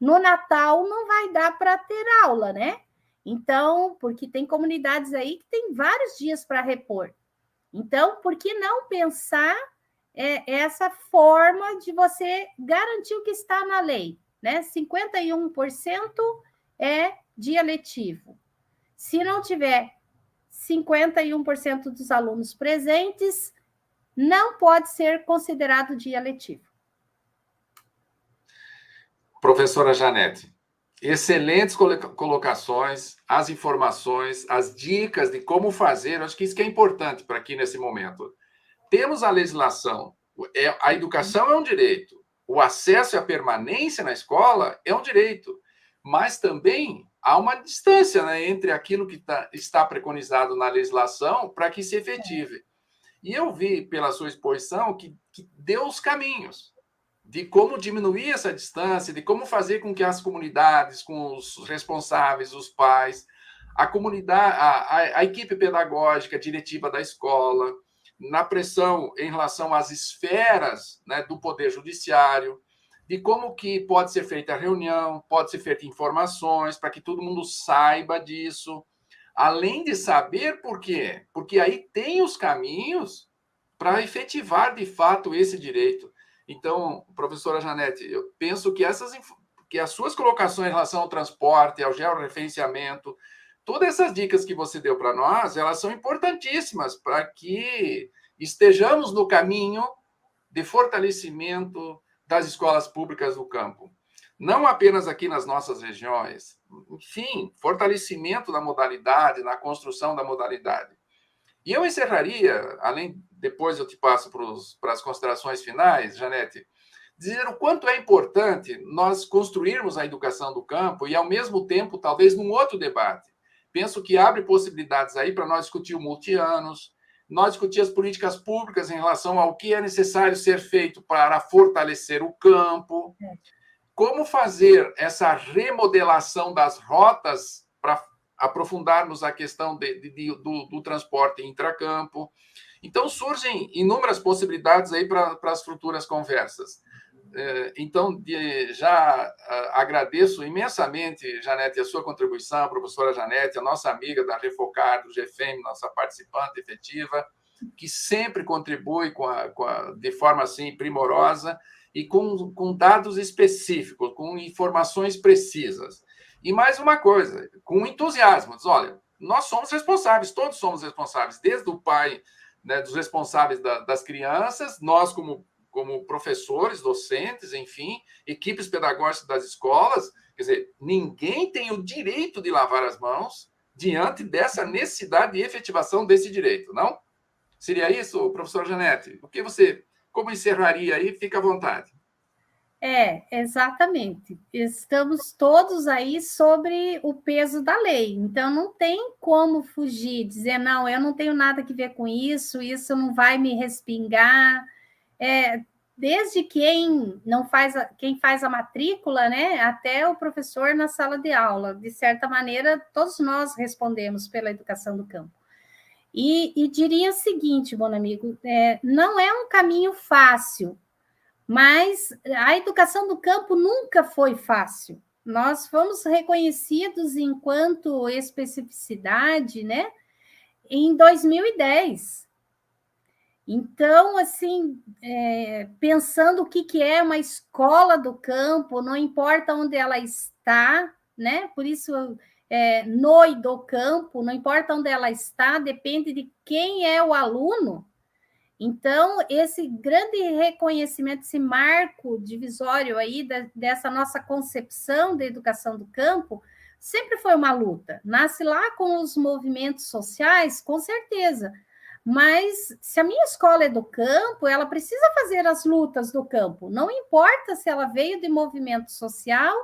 no Natal não vai dar para ter aula, né? Então, porque tem comunidades aí que tem vários dias para repor. Então, por que não pensar essa forma de você garantir o que está na lei, né? 51% é dia letivo. Se não tiver 51% dos alunos presentes, não pode ser considerado dia letivo. Professora Janete, excelentes colocações, as informações, as dicas de como fazer, acho que isso que é importante para aqui nesse momento. Temos a legislação, a educação é um direito, o acesso e a permanência na escola é um direito, mas também há uma distância, né, entre aquilo que está preconizado na legislação para que se efetive. E eu vi pela sua exposição que deu os caminhos de como diminuir essa distância, de como fazer com que as comunidades, com os responsáveis, os pais, a comunidade, a equipe pedagógica, diretiva da escola, na pressão em relação às esferas, né, do Poder Judiciário, de como que pode ser feita a reunião, pode ser feita informações, para que todo mundo saiba disso, além de saber por quê, porque aí tem os caminhos para efetivar, de fato, esse direito. Então, professora Janete, eu penso que as suas colocações em relação ao transporte, ao georreferenciamento, todas essas dicas que você deu para nós, elas são importantíssimas para que estejamos no caminho de fortalecimento das escolas públicas do campo. Não apenas aqui nas nossas regiões, enfim, fortalecimento da modalidade, na construção da modalidade. E eu encerraria, depois eu te passo para as considerações finais, Janete, dizer o quanto é importante nós construirmos a educação do campo e, ao mesmo tempo, talvez num outro debate. Penso que abre possibilidades aí para nós discutir o multianos, nós discutir as políticas públicas em relação ao que é necessário ser feito para fortalecer o campo, como fazer essa remodelação das rotas para aprofundarmos a questão do transporte intracampo. Então, surgem inúmeras possibilidades aí para as futuras conversas. Então, já agradeço imensamente, Janete, a sua contribuição, a professora Janete, a nossa amiga da Refocar, do GFEM, nossa participante efetiva, que sempre contribui de forma assim primorosa e com dados específicos, com informações precisas. E mais uma coisa, com entusiasmo, diz, olha, nós somos responsáveis, todos somos responsáveis, desde o pai, né, dos responsáveis das crianças, nós como professores, docentes, enfim, equipes pedagógicas das escolas. Quer dizer, ninguém tem o direito de lavar as mãos diante dessa necessidade de efetivação desse direito, não? Seria isso, professora Janete? O que você, como encerraria aí? Fica à vontade. Exatamente. Estamos todos aí sobre o peso da lei, então não tem como fugir, dizer, não, eu não tenho nada que ver com isso, isso não vai me respingar. Desde quem faz a matrícula, né, até o professor na sala de aula, de certa maneira, todos nós respondemos pela educação do campo. E diria o seguinte, bom amigo, não é um caminho fácil, mas a educação do campo nunca foi fácil. Nós fomos reconhecidos enquanto especificidade, né, em 2010. Então, assim, pensando o que é uma escola do campo, não importa onde ela está, né? Por isso, no e do campo, não importa onde ela está, depende de quem é o aluno. Então, esse grande reconhecimento, esse marco divisório aí dessa nossa concepção da educação do campo, sempre foi uma luta. Nasce lá com os movimentos sociais, com certeza. Mas se a minha escola é do campo, ela precisa fazer as lutas do campo. Não importa se ela veio de movimento social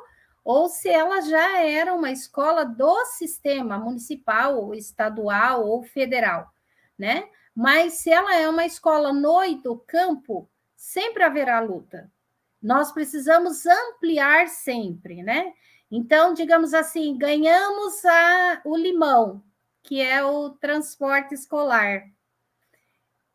ou se ela já era uma escola do sistema municipal, ou estadual ou federal, né? Mas se ela é uma escola no e do campo, sempre haverá luta. Nós precisamos ampliar sempre, né? Então, digamos assim, ganhamos o limão, que é o transporte escolar.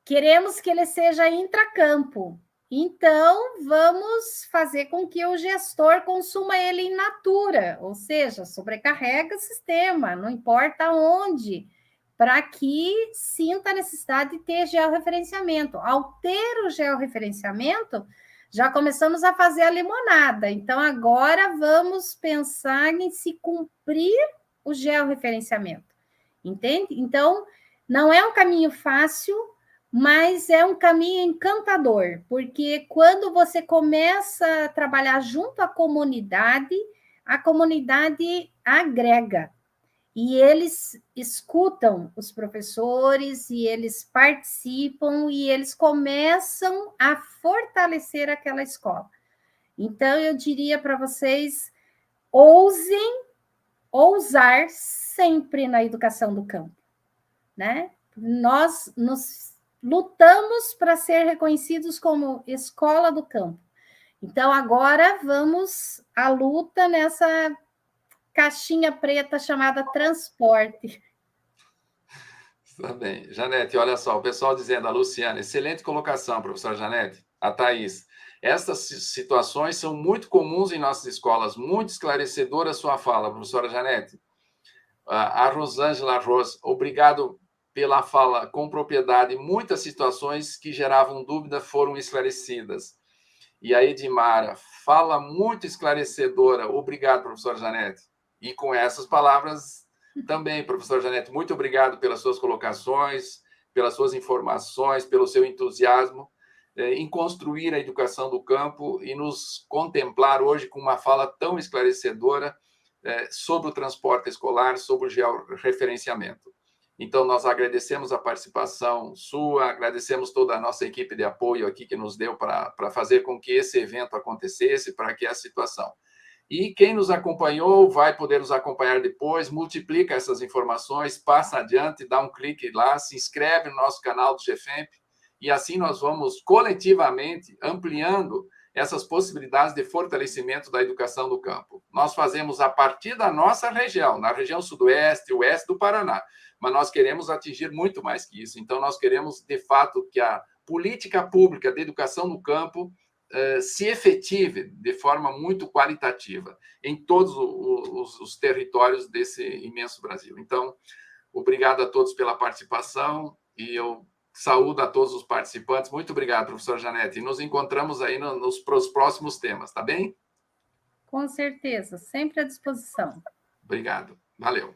Queremos que ele seja intracampo. Então, vamos fazer com que o gestor consuma ele in natura, ou seja, sobrecarrega o sistema, não importa onde, para que sinta a necessidade de ter georreferenciamento. Ao ter o georreferenciamento, já começamos a fazer a limonada. Então, agora vamos pensar em se cumprir o georreferenciamento. Entende? Então, não é um caminho fácil, mas é um caminho encantador, porque quando você começa a trabalhar junto à comunidade, a comunidade agrega. E eles escutam os professores, e eles participam, e eles começam a fortalecer aquela escola. Então, eu diria para vocês, ousar sempre na educação do campo, né? Nós nos lutamos para ser reconhecidos como escola do campo. Então, agora vamos à luta nessa caixinha preta chamada transporte. Tá bem. Janete, olha só, o pessoal dizendo, a Luciana, excelente colocação, professora Janete, a Thaís. Estas situações são muito comuns em nossas escolas, muito esclarecedora a sua fala, professora Janete. A Rosângela Ros, obrigado pela fala com propriedade. Muitas situações que geravam dúvida foram esclarecidas. E a Edmara, fala muito esclarecedora. Obrigado, professora Janete. E com essas palavras também, professora Janete, muito obrigado pelas suas colocações, pelas suas informações, pelo seu entusiasmo em construir a educação do campo e nos contemplar hoje com uma fala tão esclarecedora sobre o transporte escolar, sobre o georreferenciamento. Então, nós agradecemos a participação sua, agradecemos toda a nossa equipe de apoio aqui que nos deu para fazer com que esse evento acontecesse, para que a situação. E quem nos acompanhou vai poder nos acompanhar depois, multiplica essas informações, passa adiante, dá um clique lá, se inscreve no nosso canal do GFEMP, e assim nós vamos coletivamente ampliando essas possibilidades de fortalecimento da educação do campo. Nós fazemos a partir da nossa região, na região sudoeste e oeste do Paraná, mas nós queremos atingir muito mais que isso. Então, nós queremos, de fato, que a política pública de educação no campo se efetive de forma muito qualitativa em todos os territórios desse imenso Brasil. Então, obrigado a todos pela participação e eu saúdo a todos os participantes. Muito obrigado, professor Janete. E nos encontramos aí nos próximos temas, tá bem? Com certeza, sempre à disposição. Obrigado. Valeu.